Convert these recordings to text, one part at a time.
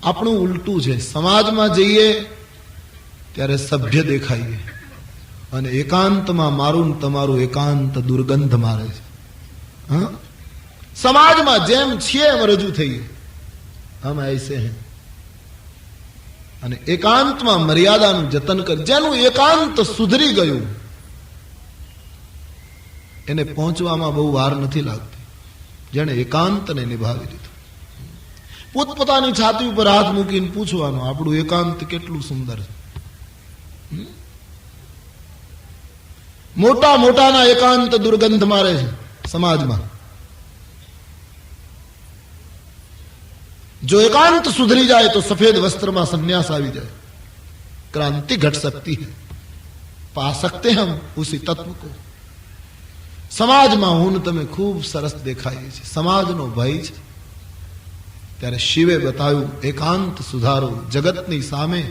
આપણું ઉલટું છે. સમાજમાં જઈએ ત્યારે સભ્ય દેખાઈએ અને એકાંતમાં મારું ને તમારું એકાંત દુર્ગંધ મારે છે. હા, સમાજમાં જેમ છીએ એમ રજૂ થઈએ, હમ ऐसे हैं. અને એકાંતમાં મર્યાદાનું જતન કર. જેનું એકાંત સુધરી ગયું એને પહોંચવામાં બહુ વાર નથી લાગતી. જેને એકાંતને નિભાવી દીધું. પોતપોતાની છાતી ઉપર હાથ મૂકીને પૂછવાનું, આપણું એકાંત કેટલું સુંદર છે. મોટા મોટાના એકાંત દુર્ગંધ મારે છે સમાજમાં. जो एकांत सुधरी जाए तो सफेद वस्त्र में संन्यास आवी जाए, क्रांति घट सकती है. पा सकते हम उसी तत्व को. समाज में हूं तमे खूब सरस देखाय छे. समाज नो भय छे. त्यारे शिवे बताव्યું एकांत सुधारो. जगतनी सामे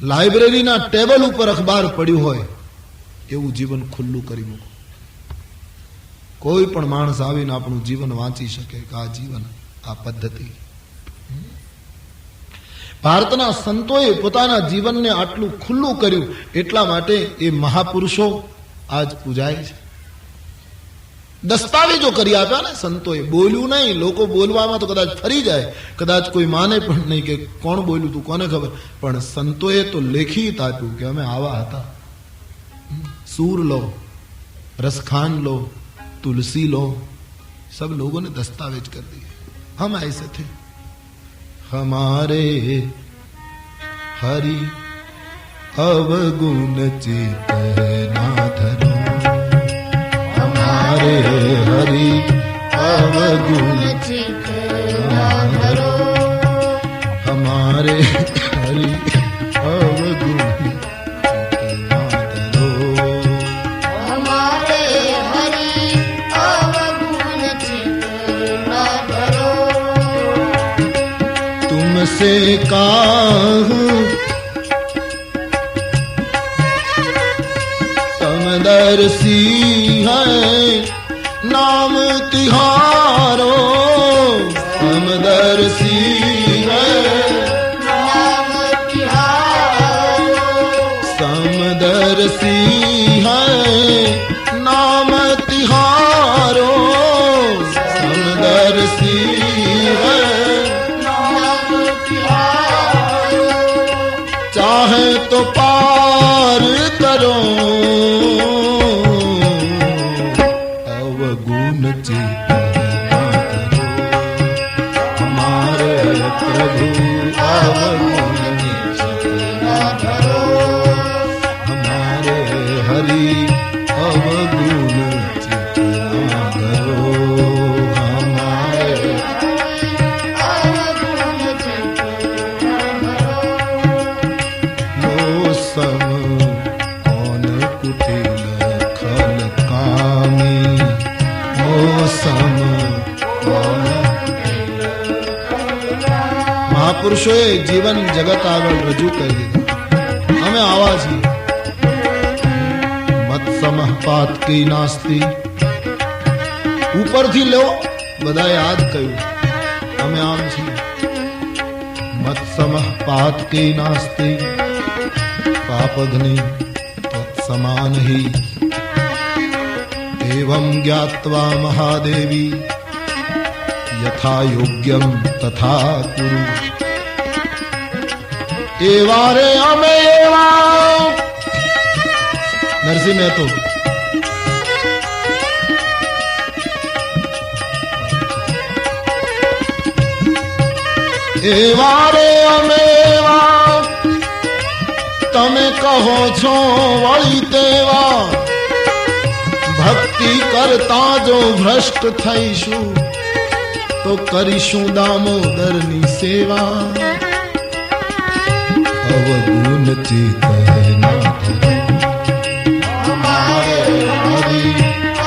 लाइब्रेरीना टेबल पर अखबार पड्યું હોય એવું જીવન ખુલ્લું કરી મૂકો. કોઈ પણ માણસ આવીને આપણું જીવન વાંચી શકે કે આ જીવન, આ પદ્ધતિ. ભારતના સંતોએ પોતાના જીવનને આટલું ખુલ્લું કર્યું એટલા માટે એ મહાપુરુષો આજ પૂજાય છે. દસ્તાવેજો કરી આપ્યા ને સંતોએ. બોલ્યું નહીં. લોકો બોલવામાં તો કદાચ ફરી જાય, કદાચ કોઈ માને પણ નહીં કે કોણ બોલ્યું તું, કોને ખબર. પણ સંતોએ તો લેખિત આપ્યું કે અમે આવા હતા. सूर लो, रसखान लो, तुलसी लो, सब लोगों ने दस्तावेज कर दिए. हम ऐसे थे. हमारे हरि अवगुण चित ना धरो. हमारे हरि अवगुण चित ना धरो. हमारे हरि अवगुण से काहूं समदर्शी है नाम तिहारो. समदर्शी है नाम तिहारो. समदर्शी है नाम तिहारो. समदर्शी है चाहे तो पार करो. अवगुण चित ना धरो. हमारे प्रभु अवगुण चित ना धरो. हमारे हरि अवगुण चित ना धरो. महापुरुषोए जीवन जगत આગળ રજૂ કરી દીધું. અમે આવા છીએ. મત સમહ પાત કી નાસ્તી. ઉપરથી લો બધા યાદ કહ્યું. અમે આમ છીએ. મત સમહ પાત કી નાસ્તી. પાપઘ્નિ તત્સમાન હિ. एवं ज्ञात्वा महादेवी यथा योग्यम तथा कुरु. एवा रे अमे एवा. नरसिंह मेहतो एवा रे अमे एवा. તમે કહો છો વળી તેવા. भक्ति करता जो भ्रष्ट थईशु तो करीशु दामोदरनी सेवा. अवगुण चित ना धरो. हमारे हरि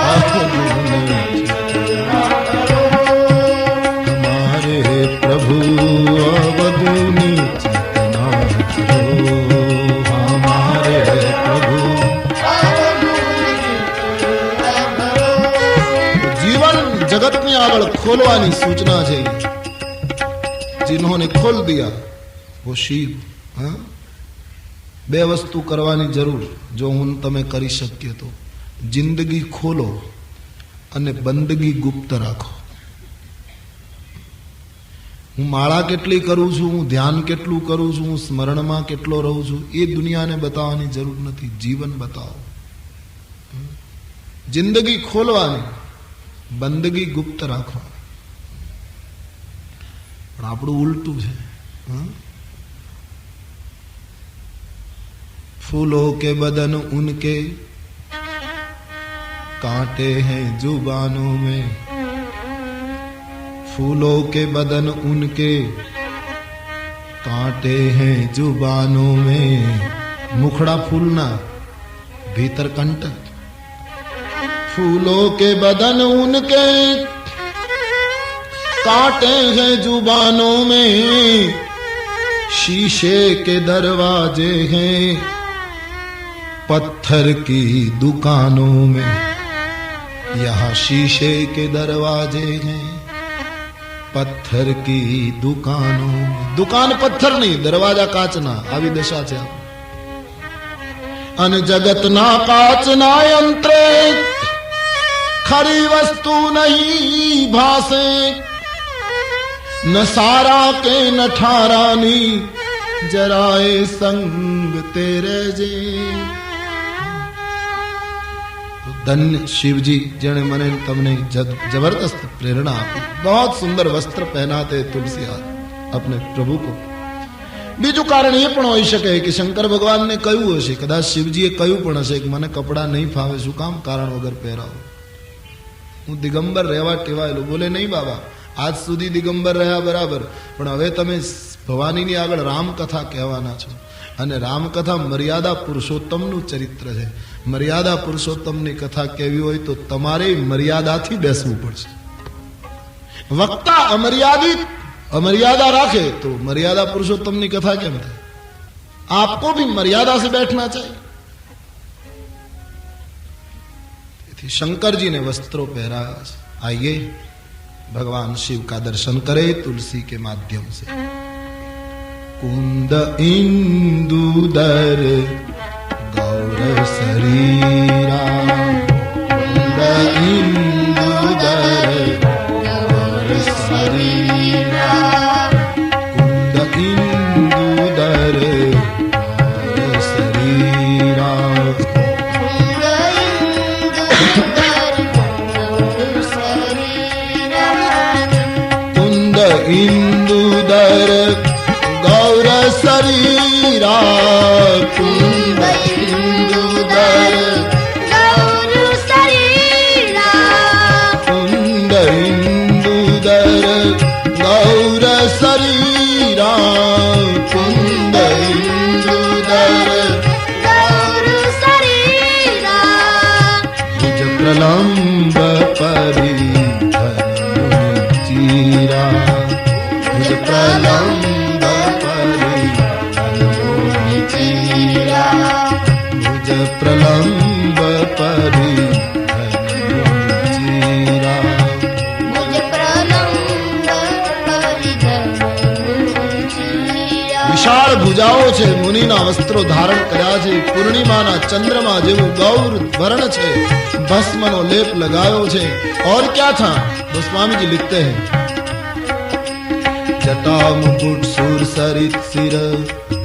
अवगुण चित ना धरो. हमारे प्रभु अवगुण चित ना धरो. हमारे प्रभु जगत ની આગળ खोलवानी सूचना है। जिन्होंने खोल दिया वो शिव। हाँ, બે વસ્તુ કરવાની જરૂર જો હું તમે કરી શકીએ તો જિંદગી ખોલો અને બંદગી ગુપ્ત રાખો. હું માળા કેટલી કરું છું, હું ધ્યાન કેટલું કરું છું, હું સ્મરણમાં કેટલો રહું છું, એ દુનિયાને બતાવવાની જરૂર નથી. જીવન બતાવો. જિંદગી ખોલવાની, બંદગી ગુપ્ત રાખવાની. પણ આપણું ઉલટું છે. फूलों के बदन उनके कांटे हैं जुबानों में, फूलों के बदन उनके कांटे हैं जुबानों में. मुखड़ा फूलना, भीतर कंटक. फूलों के बदन उनके कांटे हैं जुबानों में, शीशे के दरवाजे हैं पत्थर की दुकानों में. यहाँ शीशे के दरवाजे हैं पत्थर की दुकानों में. दुकान पत्थर नहीं, दरवाजा काचना. આવી દશા છે. અન જગતના કાચના યંત્રે ખરી વસ્તુ નહીં ભાસે, ન સારા કે ન ઠારાની જરાય સંગ તેરે જે. धन्य शिव जी जने मने तमने जबरदस्त प्रेरणा आपी. बहुत सुंदर वस्त्र पहनाते तुलसी अपने प्रभु को. बीजू कारण ये पण होई शके कि शंकर भगवान ने कह्યું हशे, कदाच शिवजीए कह्યું पण हशे कि मने कपड़ा नहीं फावे, શું કામ કારણ વગર પહેરાવો. હું દિગંબર રહેવા ટેવાયેલો. બોલે નહીં બાબા, આજ સુધી દિગંબર રહ્યા બરાબર, પણ હવે તમે ભવાનીની આગળ રામકથા કહેવાના છો. અને રામકથા મર્યાદા પુરુષોત્તમનું ચરિત્ર છે. મર્યાદા પુરુષોત્તમની કથા કહેવી હોય તો તમારે મર્યાદાથી બેસવું પડશે. વક્તા અમર્યાદા રાખે તો મર્યાદા પુરુષોત્તમની કથા કેમ થાય? आपको भी मर्यादा से बैठना चाहिए. शंकर जी ने वस्त्रों पहराया. आइए भगवान शिव का दर्शन करें तुलसी के माध्यम से. कुंद इंदुदर गौर शरीरा, कुंद इंदुदर गौर शरीरा, कुंद इंदुदर गौर शरीरा, कुंद इंदुदर गौर शरीरा, कुंद इंदुदर गौर शरीरा, कुंद इंदुदर गौर शरीरा, कुंद इंदुदर गौर शरीरा. निज प्रलंब परिधर चीरा, निज प्रलंब प्रलंब परिधर चीरा, मुझ प्रलंब परिधर चीरा. विशाળ ભુજાઓ છે, મુનિના વસ્ત્રો ધારણ કર્યા છે, પૂર્ણિમાના ચંદ્રમા જેવું ગૌર વર્ણ છે, ભસ્મનો લેપ लगायो છે. और क्या था? तो स्वामी जी लिखते हैं, जटा मुकुट सूर सरित सिर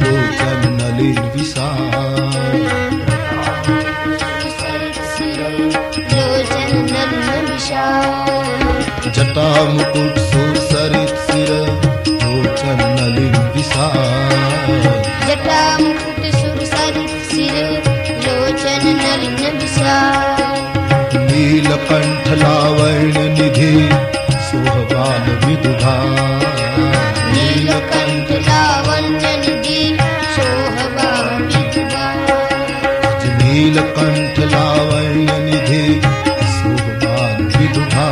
लोचन नलिन विशाल, जटा मुकुट सूर सरित सिर लोचन नलिन विशाल, जटा मुकुट सूर सरित सिर लोचन नलिन विशाल. नीलकंठ लावण्य निधि सोहबान विदुधा, नीलकंठ लावण्य निधि सोहबान विदुधा, नीलकंठ लावण्य निधि सोहबान विदुधा.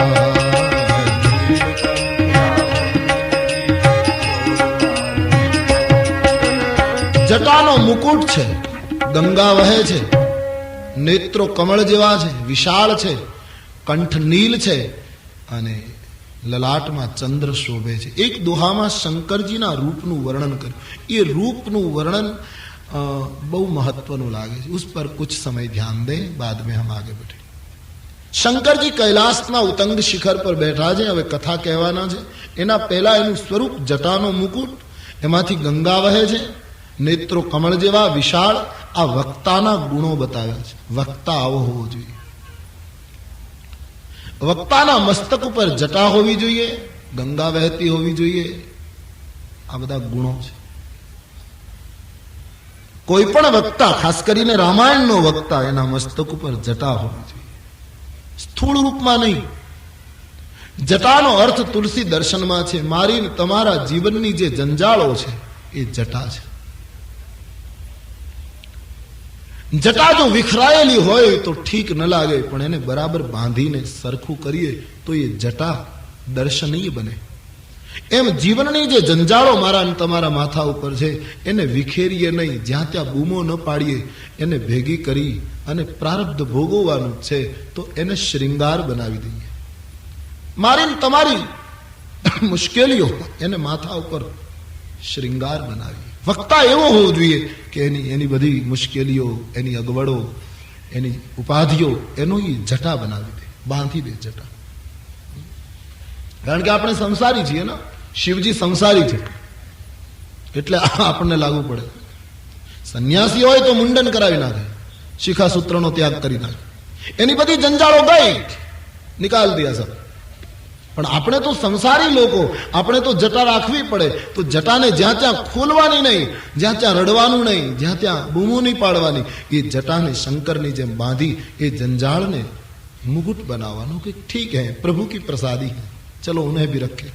જટાનો મુકુટ છે, ગંગા વહે છે, નેત્રો કમળ જેવા છે, વિશાળ છે, કંઠ નીલ છે અને લલાટમાં ચંદ્ર શોભે છે. એક દોહામાં શંકરજીના રૂપનું વર્ણન કર્યું. એ રૂપનું વર્ણન બહુ મહત્વનું લાગે છે. ઉસ પર કુછ સમય ધ્યાન દે, બાદ મેં હમ આગે બઢે. શંકરજી કૈલાસના ઉતંગ શિખર પર બેઠા છે. હવે કથા કહેવાના છે. એના પહેલા એનું સ્વરૂપ જટાનો મુકુટ, એમાંથી ગંગા વહે છે, નેત્રો કમળ જેવા વિશાળ. આ વક્તાના ગુણો બતાવ્યા છે. વક્તા આવો હોવો જોઈએ. વક્તાના મસ્તક ઉપર જટા હોવી જોઈએ, ગંગા વહેતી હોવી જોઈએ. આ બધા ગુણો છે. કોઈ પણ વક્તા, ખાસ કરીને રામાયણનો વક્તા, એના મસ્તક ઉપર જટા હોવી જોઈએ. સ્થૂળ રૂપમાં નહીં. જટાનો અર્થ તુલસી દર્શનમાં છે. મારી તમારા જીવનની જે જંજાળો છે એ જટા છે. જટા જો વિખરાયેલી હોય તો ઠીક ન લાગે, પણ એને બરાબર બાંધીને સરખું કરીએ તો એ જટા દર્શનીય બને. એમ જીવનની જે જંજાળો મારા અને તમારા માથા ઉપર છે એને વિખેરીએ નહીં, જ્યાં ત્યાં બૂમો ન પાડીએ, એને ભેગી કરી અને પ્રારબ્ધ ભોગવવાનું છે તો એને શૃંગાર બનાવી દઈએ. મારી તમારી મુશ્કેલીઓ એને માથા ઉપર શૃંગાર બનાવીએ. વક્તા એવો હોવો જોઈએ કે એની બધી મુશ્કેલીઓ, એની અગવડો, એની ઉપાધિઓ એનો એ જટા બનાવી દે, બાંધી દે જટા. કારણ કે આપણે સંસારી છીએ ને, શિવજી સંસારી છે એટલે આપણને લાગુ પડે. સંન્યાસી હોય તો મુંડન કરાવી નાખે, શિખાસૂત્રનો ત્યાગ કરી નાખે, એની બધી જંજાળો ગઈ, નિકાલ દિયા સબ. પણ આપણે તો સંસારી લોકો, આપણે તો જટા રાખવી પડે. તો જટાને જ્યાં ત્યાં ખોલવાની નહીં, જ્યાં ત્યાં રડવાનું નહીં, જ્યાં ત્યાં બૂમો નહીં પાડવાની. એ જટાને શંકરની જેમ બાંધી એ જંજાળને મુकुट બનાવવાનું કે ઠીક હૈ પ્રભુ કી પ્રસાદી હૈ, ચલો ઉन्हें भी रखे.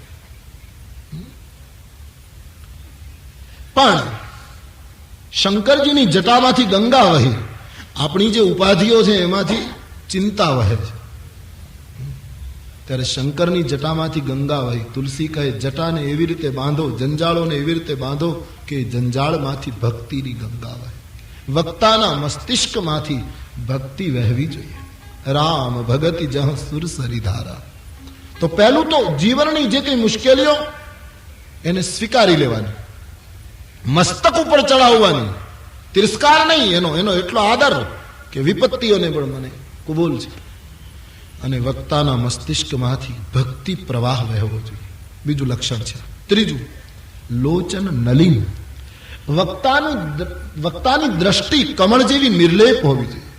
પણ શંકરજીની જટામાંથી ગંગા વહી. આપણી જે ઉપાધિઓ છે એમાંથી ચિંતા વહે છે. ત્યારે શંકરની જટામાંથી ગંગા વહી. તુલસી કહે જટાને એવી રીતે બાંધો, જંજાળોને એવી રીતે બાંધો કે જંજાળમાંથી ભક્તિની ગંગા વહે. વક્તાના મસ્તિષ્કમાંથી ભક્તિ વહેવી જોઈએ. રામ ભગતિ જહ સુર સરિધારા. તો પહેલું તો જીવનની જે કઈ મુશ્કેલીઓ એને સ્વીકારી લેવાની, મસ્તક ઉપર ચડાવવાની, તિરસ્કાર નહીં, એનો એટલો આદર કે વિપત્તિઓને પણ મને કબૂલ છે. અને વક્તાના મસ્તિષ્કમાંથી ભક્તિ પ્રવાહ વહેવો જોઈએ. બીજું લક્ષણ છે. ત્રીજું, લોચન નલિન. વક્તાની દ્રષ્ટિ કમળ જેવી નિર્લેપ હોવી જોઈએ.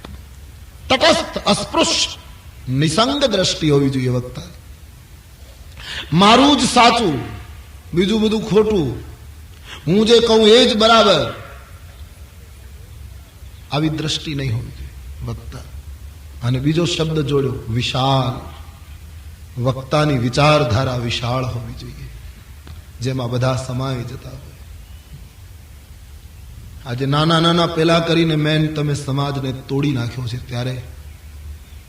તટસ્થ, અસ્પૃશ્ય, નિસંગ દ્રષ્ટિ હોવી જોઈએ વક્તા. મારું જ સાચું, બીજું બધું ખોટું, હું જે કહું એ જ બરાબર, આવી દ્રષ્ટિ નહીં હોવી જોઈએ વક્તા. અને બીજો શબ્દ જોડ્યો, વિશાળ. વક્તાની વિચારધારા વિશાળ હોવી જોઈએ, જેમાં બધા સમાઈ જતા હોય. આજે નાના નાના પેલા કરીને મેન તમે સમાજને તોડી નાખ્યો છે, ત્યારે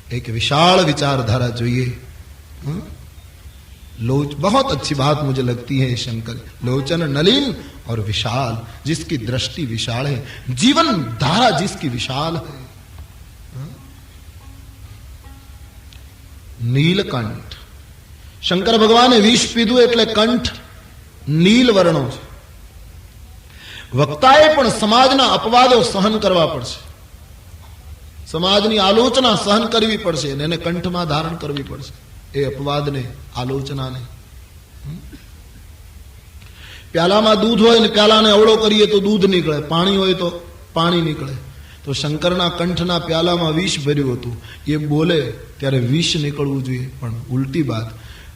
एक विशाल विचारधारा જોઈએ. बहुत अच्छी बात मुझे लगती है शंकर, लोचन नलिन और विशाल, जिसकी दृष्टि विशाल है, जीवन धारा जिसकी विशाल है. નીલકંઠ. શંકર ભગવાને વિષ પીધું એટલે કંઠ નીલ વર્ણો છે. વક્તાએ પણ સમાજના અપવાદો સહન કરવા પડશે, સમાજની આલોચના સહન કરવી પડશે અને એને કંઠમાં ધારણ કરવી પડશે, એ અપવાદને, આલોચનાને. પ્યાલામાં દૂધ હોય ને પ્યાલાને અવળો કરીએ તો દૂધ નીકળે, પાણી હોય તો પાણી નીકળે. તો શંકરના કંઠના પ્યાલામાં વિષ ભર્યું હતું, એ બોલે ત્યારે વિષ નીકળવું જોઈએ, પણ ઉલટી બાત,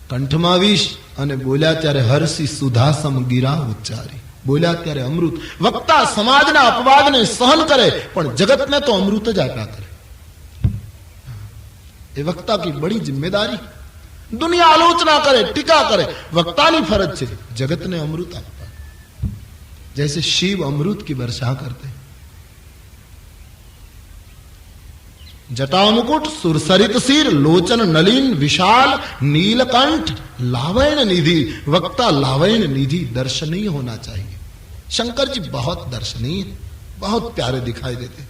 કંઠમાં વિષ અને બોલ્યા ત્યારે હર્ષી સુધાસમ ગીરા ઉચ્ચારી, બોલ્યા ત્યારે અમૃત. વક્તા સમાજના અપવાદને સહન કરે પણ જગતને તો અમૃત જ આપ્યા કરે. એ વક્તા કી બડી જિમ્મેદારી. દુનિયા આલોચના કરે, ટીકા કરે, વક્તાની ફરજ છે જગતને અમૃત આપવા. જૈસે શિવ અમૃત की वर्षा करते. जटा मुकुट, सुरसरित सिर, लोचन नलिन, विशाल, नीलकंठ, लावण्य निधि. वक्ता लावण्य निधि दर्शनीय होना चाहिए. शंकर जी बहुत दर्शनीय, बहुत प्यारे दिखाई देते.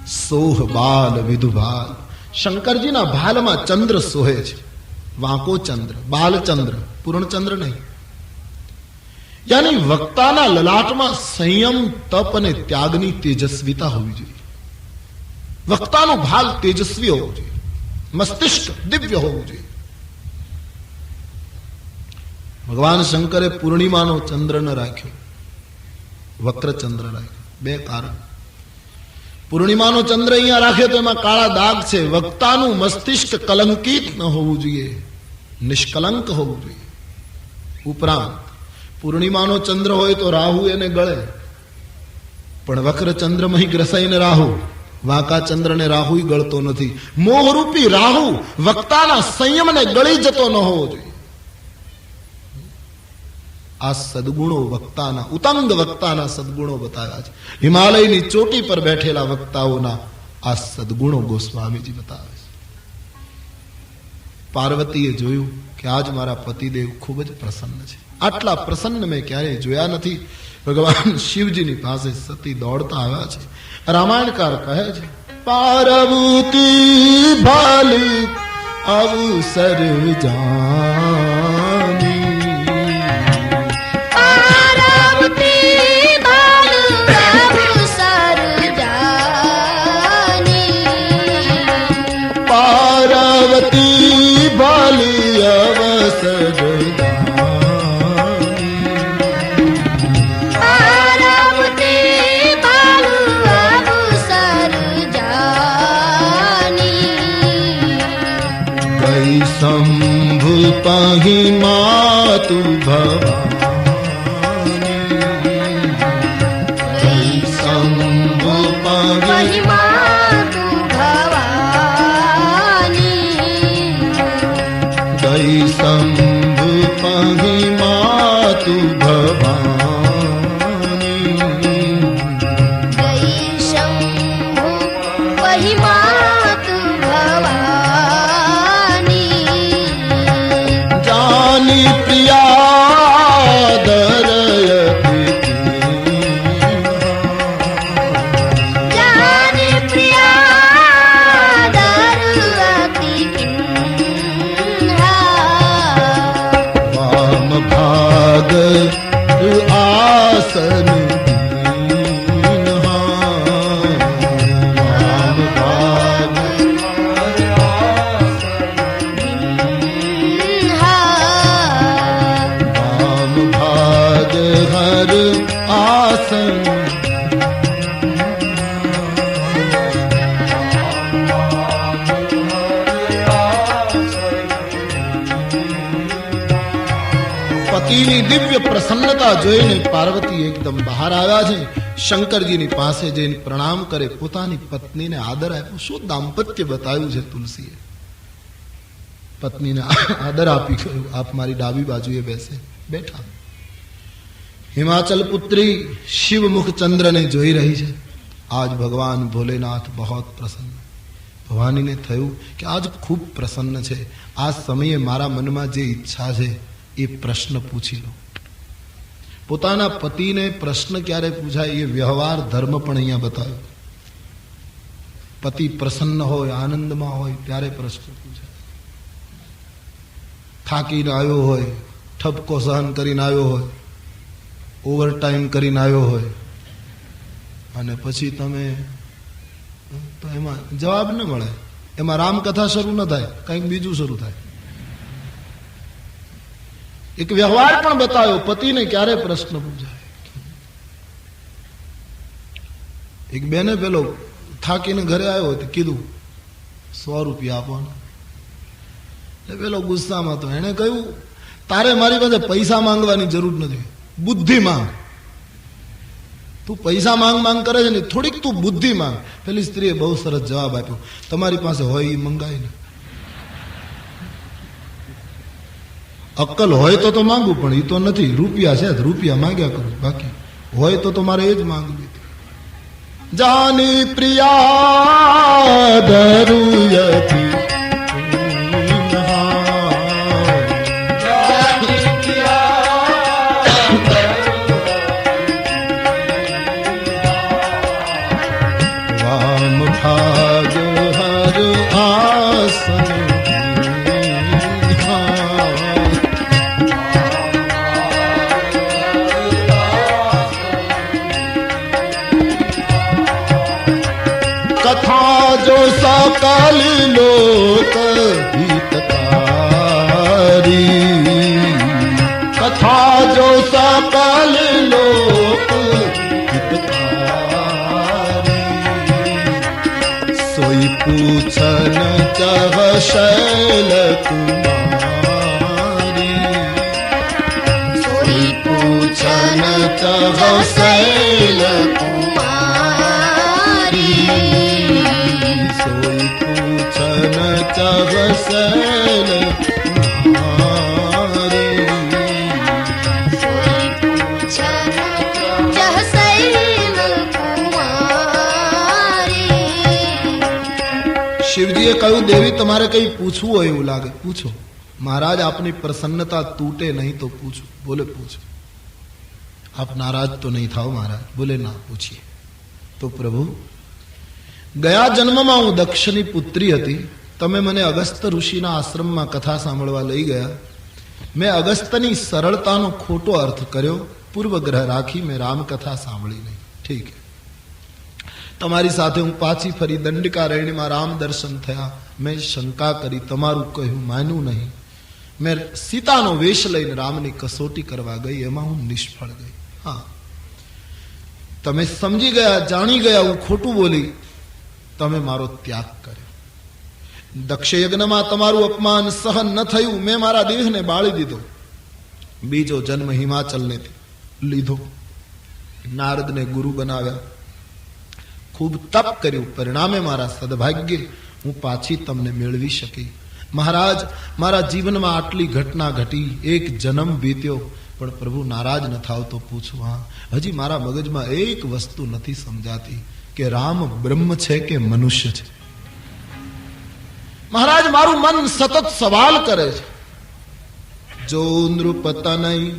सोह बाल विधु बाल. शंकर जी ना भाल में चंद्र सोहे छे. વાંકો ચંદ્ર, બાલચંદ્ર, પૂર્ણચંદ્ર નહીં. યાની વક્તાના લલાટમાં સંયમ, તપ અને ત્યાગની તેજસ્વીતા હોવી જોઈએ. વક્તાનું ભાલ તેજસ્વી હોવું જોઈએ, મસ્તિષ્ક દિવ્ય હોવું જોઈએ. ભગવાન શંકરે પૂર્ણિમાનો ચંદ્ર ન રાખ્યો, વક્ર ચંદ્ર રાખ્યો. બે કારણ. પૂર્ણિમાનો ચંદ્ર અહીંયા રાખ્યો તો એમાં કાળા દાગ છે. વક્તાનું મસ્તિષ્ક કલંકિત ન હોવું જોઈએ, નિષ્કલંક હોવું જોઈએ. ઉપરાંત પૂર્ણિમાનો ચંદ્ર હોય તો રાહુ એને ગળે, પણ વક્ર ચંદ્રમાં ગ્રસાઈને રાહુ, વાંકા ચંદ્રને રાહુ ગળતો નથી. મોહરૂપી રાહુ વક્તાના સંયમને ગળી જતો ન હોવો જોઈએ. આ સદગુણો વક્તાના, ઉતંગ વક્તાના સદગુણો બતાવ્યા છે. હિમાલયની ચોટી પર બેઠેલા વક્તાઓના આ સદગુણો ગોસ્વામીજી બતાવે છે. પાર્વતીએ જોયું કે આજ મારા પતિદેવ ખૂબ જ પ્રસન્ન છે. આટલા પ્રસન્ન મેં ક્યારેય જોયા નથી. ભગવાન શિવજીની પાસે સતી દોડતા આવ્યા છે. રામાયણકાર કહે છે, પાર્વતી ભાલી અવસર જાની, પાર્વતી ભાલી અવસર શંભુ પાહી માતુ ભવાની, શંભુ પાહી માતુ ભવાની, દઈ શંભુ પાહી માતુ ભવાની, દઈ શંભુ પાહી માતુ ભવાની, પ્રિયા દરયતિ, જાની પ્રિયા દરયતિ, વામ ભાગ આસન, પતિની દિવ્ય પ્રસન્નતા જોઈને પાર્વતી એકદમ બહાર આવ્યા છે. શંકરજીની પાસે જઈને પ્રણામ કરે, પોતાની પત્નીને આદર આપ્યો. શું દાંપત્ય બતાવ્યું છે તુલસીએ. પત્નીને આદર આપી ગયું, આપ મારી ડાબી બાજુએ બેસે બેઠા. હિમાચલ પુત્રી શિવમુખ ચંદ્રને જોઈ રહી છે. આજ ભગવાન ભોલેનાથ બહોત પ્રસન્ન. ભવાનીને થયું કે આજ ખૂબ પ્રસન્ન છે. આ સમયે મારા મનમાં જે ઈચ્છા છે એ પ્રશ્ન પૂછી લો. પોતાના પતિને પ્રશ્ન ક્યારે પૂછાય એ વ્યવહાર ધર્મ પણ અહીંયા બતાવ્યો. પતિ પ્રસન્ન હોય, આનંદમાં હોય ત્યારે પ્રશ્ન પૂછાય. થાકીને આવ્યો હોય, ઠપકો સહન કરીને આવ્યો હોય, ઓવર ટાઈમ કરીને આવ્યો હોય અને પછી તમે તો એમાં જવાબ ન મળે, એમાં રામકથા શરૂ ન થાય, કંઈક બીજું શરૂ થાય. એક વ્યવહાર પણ બતાવ્યો, પતિને ક્યારે પ્રશ્ન પૂછાય. એક બેને પેલો થાકીને ઘરે આવ્યો તો કીધું 100 રૂપિયા આપવાના. એટલે પેલો ગુસ્સામાં તો એને કહ્યું, તારે મારી પાસે પૈસા માંગવાની જરૂર નથી, બુદ્ધિ માંગ. તું પૈસા માંગ કરે છે ને, થોડીક તું બુદ્ધિ માંગ. પેલી સ્ત્રીએ બહુ સરસ જવાબ આપ્યો, તમારી પાસે હોય એ મંગાય ને. અક્કલ હોય તો માંગવું, પણ એ તો નથી. રૂપિયા છે, રૂપિયા માંગ્યા કરું, બાકી હોય તો મારે એ જ માંગવું. જાની પ્રિયા દરુયતી, વામ ભાગ હર આસન, सकल लोक हितकारी, कथा जो सकल लोक हितकारी, सोई पूछन चह शैल कुमारी, सोई पूछन चह शैल कुमारी, सोई पूछन चह शैल कुमारी, सोई पूछन चह शैल कुमारी। શિવજીએ કહ્યું દેવી તમારે કઈ પૂછવું હોય એવું લાગે પૂછો. મહારાજ આપની પ્રસન્નતા તૂટે નહીં તો પૂછો. બોલે પૂછો. આપ નારાજ તો નહીં થાઓ મહારાજ. બોલે ના પૂછીએ. તો પ્રભુ ગયા જન્મમાં હું દક્ષની પુત્રી હતી. તમે મને અગસ્ત્ય ઋષિના આશ્રમમાં કથા સાંભળવા લઈ ગયા. મેં અગસ્ત્યની સરળતાનો ખોટો અર્થ કર્યો. પૂર્વગ્રહ રાખી મેં રામકથા સાંભળી નહીં. ઠીક છે. તમારી સાથે હું પાછી ફરી દંડકારણ્યમાં રામ દર્શન થયા. મેં શંકા કરી, તમારું કહ્યું માન્યું નહીં. મેં સીતાનો વેશ લઈને રામની કસોટી કરવા ગઈ, એમાં હું નિષ્ફળ ગઈ. હા, તમે સમજી ગયા, જાણી ગયા હું ખોટું બોલી. તમે મારો ત્યાગ કર્યો. દક્ષ યજ્ઞમાં તમારું અપમાન સહન ન થયું. મેં મારા દેહને બાળી દીધો. બીજો જન્મ હિમાચલને લીધો. નારદને ગુરુ બનાવ્યા. ખૂબ તપ કર્યું. પરિણામે મારા સદભાગ્ય હું પાછી તમને મેળવી શકી. મહારાજ મારા જીવનમાં આટલી ઘટના ઘટી, એક જન્મ વીત્યો, પણ પ્રભુ નારાજ ન થાવ તો પૂછું. હા, હજી મારા મગજમાં એક વસ્તુ નથી સમજાતી કે રામ બ્રહ્મ છે કે મનુષ્ય છે. મહારાજ મારું મન સતત સવાલ કરે છે. જો નૃપતનય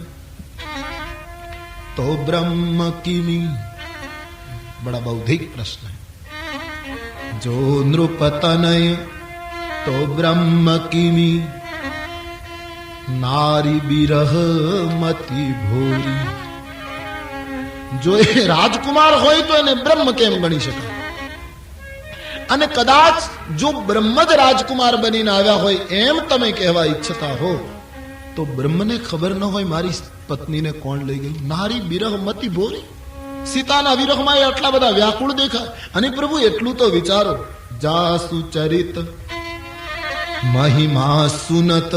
તો બ્રહ્મ કિમી. बड़ा बौद्धिक प्रश्न है. जो नृपतनय तो ब्रह्म किमी, नारी बिरह मति भोरी. जो એ રાજકુમાર હોય તો એને બ્રહ્મ કેમ ગણી શકાય? અને કદાચ જો બ્રહ્મ જ રાજકુમાર બનીને આવ્યા હોય એમ તમે કહેવા ઈચ્છતા હો તો બ્રહ્મને ખબર ન હોય મારી પત્નીને કોણ લઈ ગયું. નારી બિરહ મતિ ભોરી. સીતાના વિરહમાં એ આટલા બધા વ્યાકુળ દેખાય. અને પ્રભુ એટલું તો વિચારો, જાસુ ચરિત મહિમા સુનત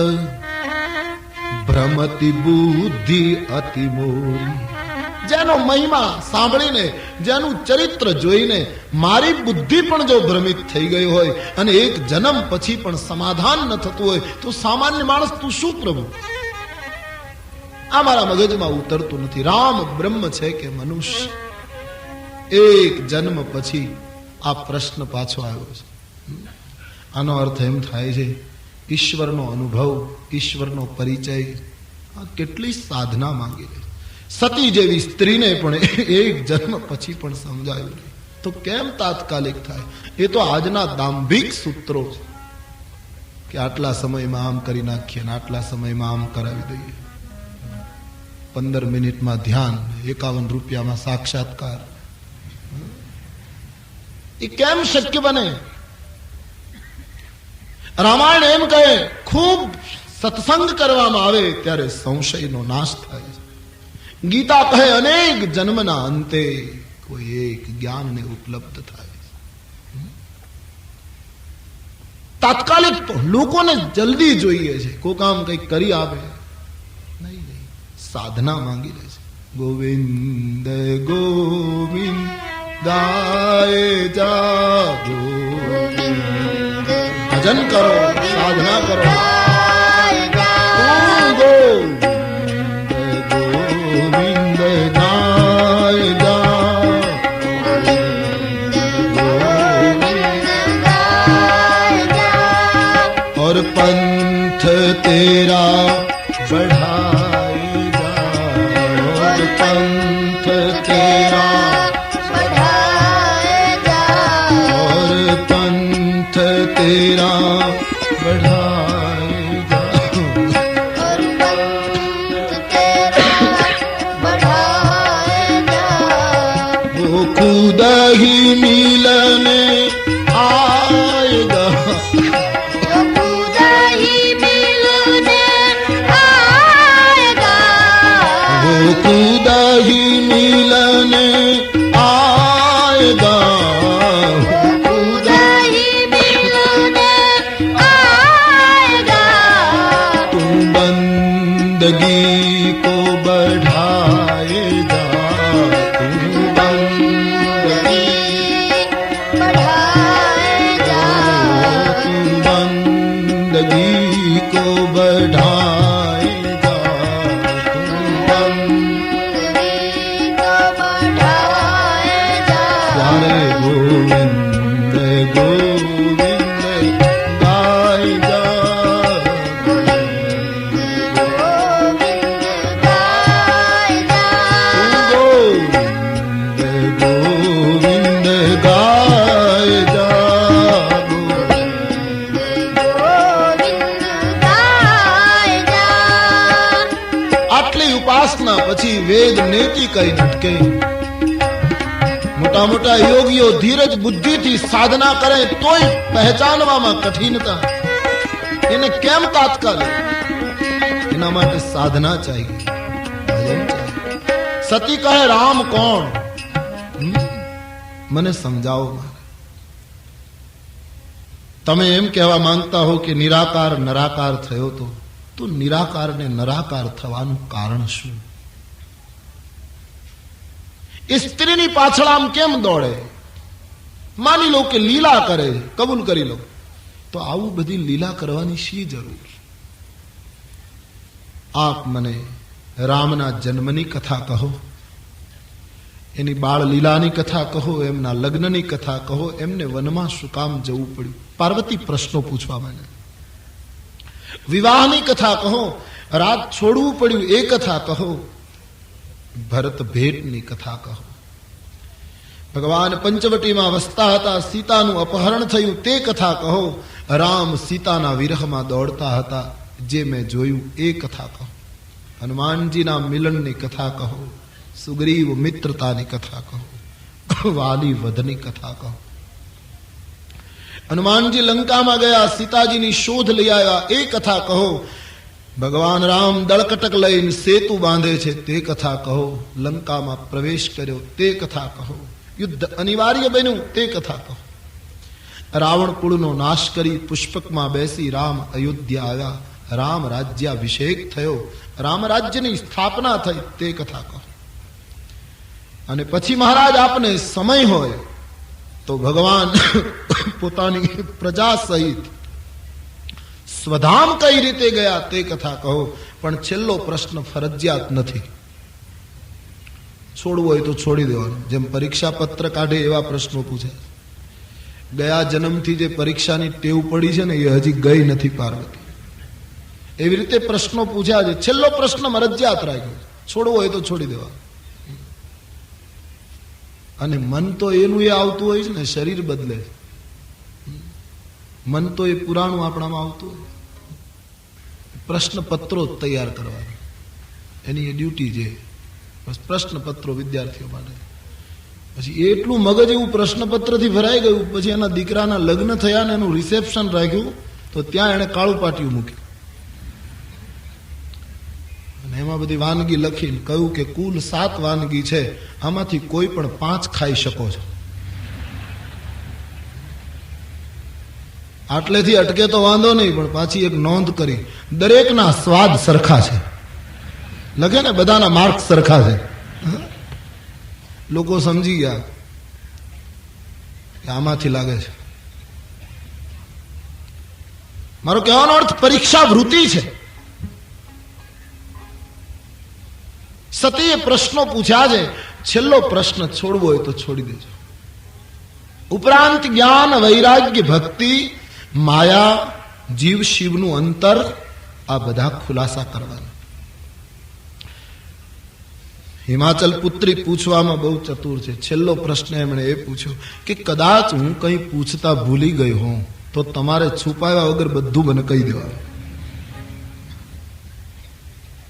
ભ્રમતિ બુદ્ધિ અતિ મોરી. જેનો મહિમા સાંભળીને, જેનું ચરિત્ર જોઈને મારી બુદ્ધિ પણ જો ભ્રમિત થઈ ગઈ હોય અને એક જન્મ પછી પણ સમાધાન ન થતું હોય તો સામાન્ય માણસ તું શું પ્રભુ? આ મારા મગજમાં ઉતરતું નથી. રામ બ્રહ્મ છે કે મનુષ્ય? એક જન્મ પછી આ પ્રશ્ન પાછો આવ્યો છે. આનો અર્થ એમ થાય છે ઈશ્વરનો અનુભવ, ઈશ્વરનો પરિચય આ કેટલી સાધના માંગી લે. સતી જેવી સ્ત્રીને પણ એક જન્મ પછી પણ સમજાયું નહીં તો કેમ તાત્કાલિક થાય? એ તો આજના દાંભિક સૂત્રો છે કે આટલા સમયમાં આમ કરી નાખીએ, આટલા સમયમાં આમ કરાવી દઈએ. 15 મિનિટમાં ધ્યાન, 51 રૂપિયામાં સાક્ષાત્કાર. એ કેમ શક્ય બને? રામાયણ એમ કહે ખૂબ સત્સંગ કરવામાં આવે ત્યારે સંશયનો નાશ થાય છે. ગીતા કહે અનેક જન્મના અંતે કોઈ એક જ્ઞાનને ઉપલબ્ધ થાય છે. તાત્કાલિક તો લોકોને જલ્દી જોઈએ છે, કોઈ કામ કંઈક કરી આપે નહીં. સાધના માંગી લે છે. ગોવિંદ ગોવિંદ ગાય જાગો, ભજન કરો, સાધના કરો. ગોવિંદ ગોવિંદ ગાય જાગો, और पंथ तेरा बढ़ाएगा, और पंथ तेरा बढ़ाएगा, और पंथ तेरा बढ़ाएगा, और पंथ तेरा बढ़ाएगा. वो खुद ही मिलने आएगा, जिंदगी को बढ़ाए जा तू बढ़ाए जा तू बंदगी को बढ़ाए जा तू जिंदगी को बढ़ाए जा प्यारे गोविंद गोविंद गाए जा गोविंद गाए जा गोविंद गोविंद गाए जा गोविंद गाए जा આટલી ઉપાસના પછી વેદ નેતિ કઈ નટકે મોટા મોટા યોગીઓ ધીરજ બુદ્ધિથી સાધના કરે તોય પહેચાનવામાં કઠિનતા એને કેમ તાત્કાલિક એના માટે સાધના चाहिए ભજન चाहिए સતી કહે રામ કોણ મને સમજાવો તમે એમ કહેવા માંગતા હો કે નિરાકાર નરાકાર થયો તો નિરાકાર ને નરાકાર થવાનું કારણ શું એ સ્ત્રીની પાછળ આમ કેમ દોડે માની લો કે લીલા કરે કબૂલ કરી લો તો આવું બધી લીલા કરવાની શી જરૂર આપ મને રામના જન્મની કથા કહો એની બાળ લીલાની કથા કહો એમના લગ્નની કથા કહો એમને વનમાં શું કામ જવું પડ્યું પાર્વતી પ્રશ્નો પૂછવા માંડે વિવાહની કથા કહો રાત છોડવું પડ્યું એ કથા કહો ભરત ભેટની કથા કહો ભગવાન પંચવટીમાં વસતા હતા સીતાનું અપહરણ થયું તે કથા કહો રામ સીતાના વિરહમાં દોડતા હતા જે મેં જોયું એ કથા કહો હનુમાનજીના મિલનની કથા કહો સુગ્રીવ મિત્રતાની કથા કહો વાલી વધની કથા કહો હનુમાનજી લંકામાં ગયા સીતાજીની શોધ લઈ આવ્યા એ કથા કહો ભગવાન રામ દળકટક લઈને સેતુ બાંધે છે તે કથા કહો લંકામાં પ્રવેશ કર્યો તે કથા કહો યુદ્ધ અનિવાર્ય બન્યું તે કથા કહો રાવણ કુળનો નાશ કરી પુષ્પકમાં બેસી રામ અયોધ્યા આવ્યા રામ રાજ્યાભિષેક થયો રામ રાજ્યની સ્થાપના થઈ તે કથા કહો અને પછી મહારાજ આપને સમય હોય તો ભગવાન પોતાની પ્રજા સહિત સ્વધામ કઈ રીતે ગયા તે કથા કહો પણ છેલ્લો પ્રશ્ન ફરજિયાત નથી છોડવો હોય તો છોડી દેવાનું જેમ પરીક્ષા પત્ર કાઢે એવા પ્રશ્નો પૂછે ગયા જન્મથી જે પરીક્ષાની ટેવ પડી છે ને એ હજી ગઈ નથી પાર્વતી એવી રીતે પ્રશ્નો પૂછ્યા છે છેલ્લો પ્રશ્ન મરજિયાત રાખ્યો છોડવો હોય તો છોડી દેવા અને મન તો એનું એ આવતું હોય છે ને શરીર બદલે મન તો એ પુરાણું આપણામાં આવતું હોય પ્રશ્ન પત્રો તૈયાર કરવાના એની એ ડ્યુટી છે પ્રશ્ન પત્રો વિદ્યાર્થીઓ માટે પછી એટલું મગજ એવું પ્રશ્નપત્રથી ભરાઈ ગયું પછી એના દીકરાના લગ્ન થયા ને એનું રિસેપ્શન રાખ્યું તો ત્યાં એને કાળું પાટિયું મૂક્યું અને એમાં બધી વાનગી લખીને કહ્યું કે કુલ 7 વાનગી છે આમાંથી કોઈ પણ 5 ખાઈ શકો છો આટલેથી અટકે તો વાંધો નહીં પણ પાછી એક નોંધ કરી દરેકના સ્વાદ સરખા છે લખે ને બધાના માર્ક સરખા છે લોકો સમજી ગયા કે આમાંથી લાગે છે મારો કહેવાનો અર્થ પરીક્ષા વૃત્તિ છે સતીએ પ્રશ્નો પૂછ્યા છે છેલ્લો પ્રશ્ન છોડવો હોય તો છોડી દેજો ઉપરાંત જ્ઞાન વૈરાગ્ય ભક્તિ માયા જીવ શિવનું અંતર આ બધા ખુલાસા કરવાના હિમાચલ પુત્રી પૂછવામાં બહુ ચતુર છે છેલ્લો પ્રશ્ન એમણે એ પૂછ્યો કે કદાચ હું કંઈ પૂછતા ભૂલી ગઈ હોઉં તો તમારે છુપાવ્યા વગર બધું મને કહી દેવાનું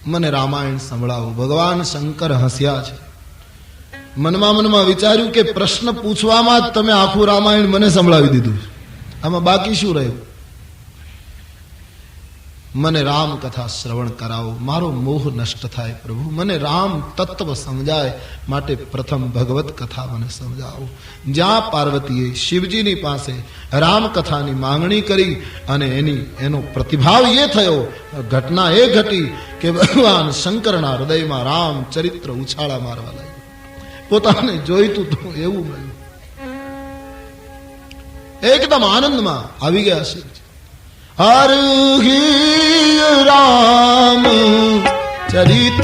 મને રામાયણ સંભળાવો ભગવાન શંકર હસ્યા છે મનમાં વિચાર્યું કે પ્રશ્ન પૂછવામાં જ તમે આખું રામાયણ મને સંભળાવી દીધું આમાં બાકી શું રહ્યું મને રામ કથા શ્રવણ કરાવો, મારો મોહ નષ્ટ થાય પ્રભુ, મને રામ તત્વ સમજાય, માટે પ્રથમ ભગવત કથા મને સમજાવો. જ્યાં પાર્વતીએ શિવજીની પાસે રામ કથાની માંગણી કરી અને એનો પ્રતિભાવ એ થયો, ઘટના એ ઘટી કે ભગવાન શંકરના હૃદયમાં રામ ચરિત્ર ઉછાળા મારવા લાગ્યું. પોતાને જોઈતું તો એવું મળ્યું. એકદમ આનંદમાં આવી ગયા છે. હરહી રામ ચરિત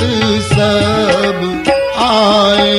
સબ આય,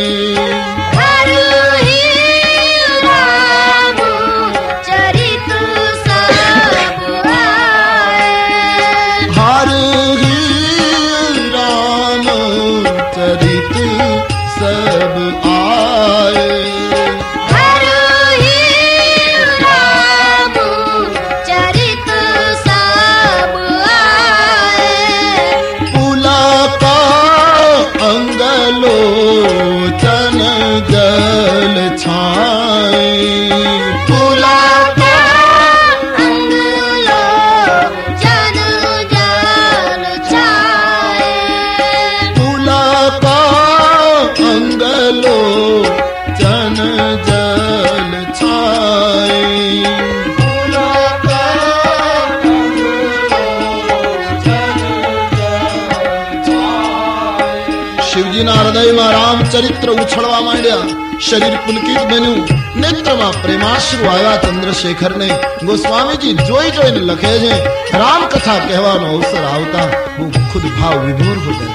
શિવજીના હૃદયમાં રામચરિત્ર ઉછળવા માંડ્યા. શરીર પુલકિત બન્યું, નેત્રમાં પ્રેમાશ્રુ આવ્યા ચંદ્રશેખરને. ગોસ્વામીજી જોઈ જોઈને લખે છે, રામ કથા કહેવાનો અવસર આવતા હું ખુદ ભાવ વિભોર હો ગયો.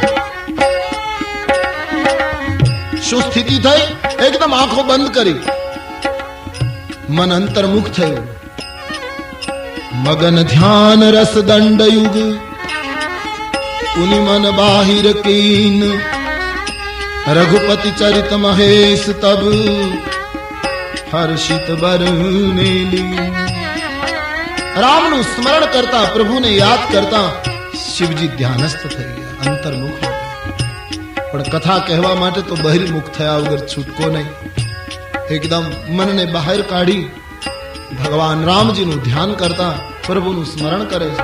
શું સ્થિતિ થઈ? એકદમ આંખો બંધ કરી, મન અંતર્મુખ થયું. મગન ધ્યાન રસ દંડ યુગ, ઉની મન બાહિર કીન, રઘુપતિ ચરિત મહેશ તબ, હર્ષિત બરનેલી. રામનું સ્મરણ કરતા, પ્રભુને યાદ કરતા શિવજી ધ્યાનસ્થ થઈ ગયા, અંતર્મુખ. પણ કથા કહેવા માટે તો બહિર્મુખ થયા વગર છૂટકો નહીં. એકદમ મનને બહાર કાઢી ભગવાન રામજીનું ધ્યાન કરતા પ્રભુનું સ્મરણ કરે છે.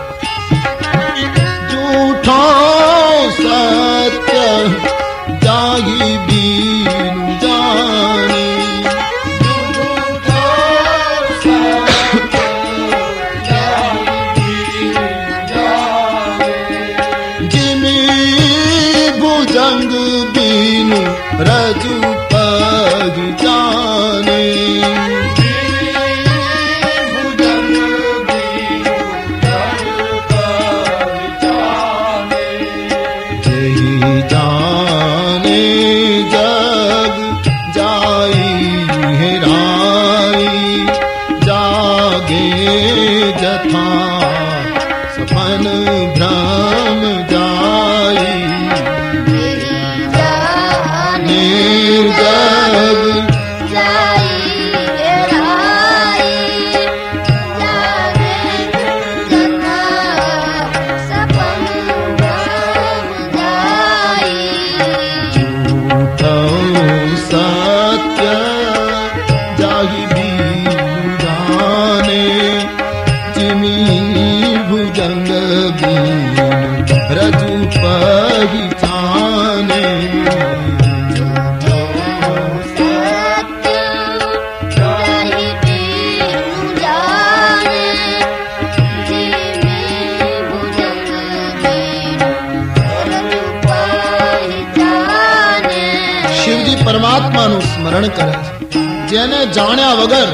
જૂઠો સત્ય જાગી બીનું જાણી, જીમી ભુજંગ બીનું રજુ પગ જાને, સપન ભ્રમ જાય, નિર્જગ પરમાત્માનું સ્મરણ કરે છે. જેને જાણ્યા વગર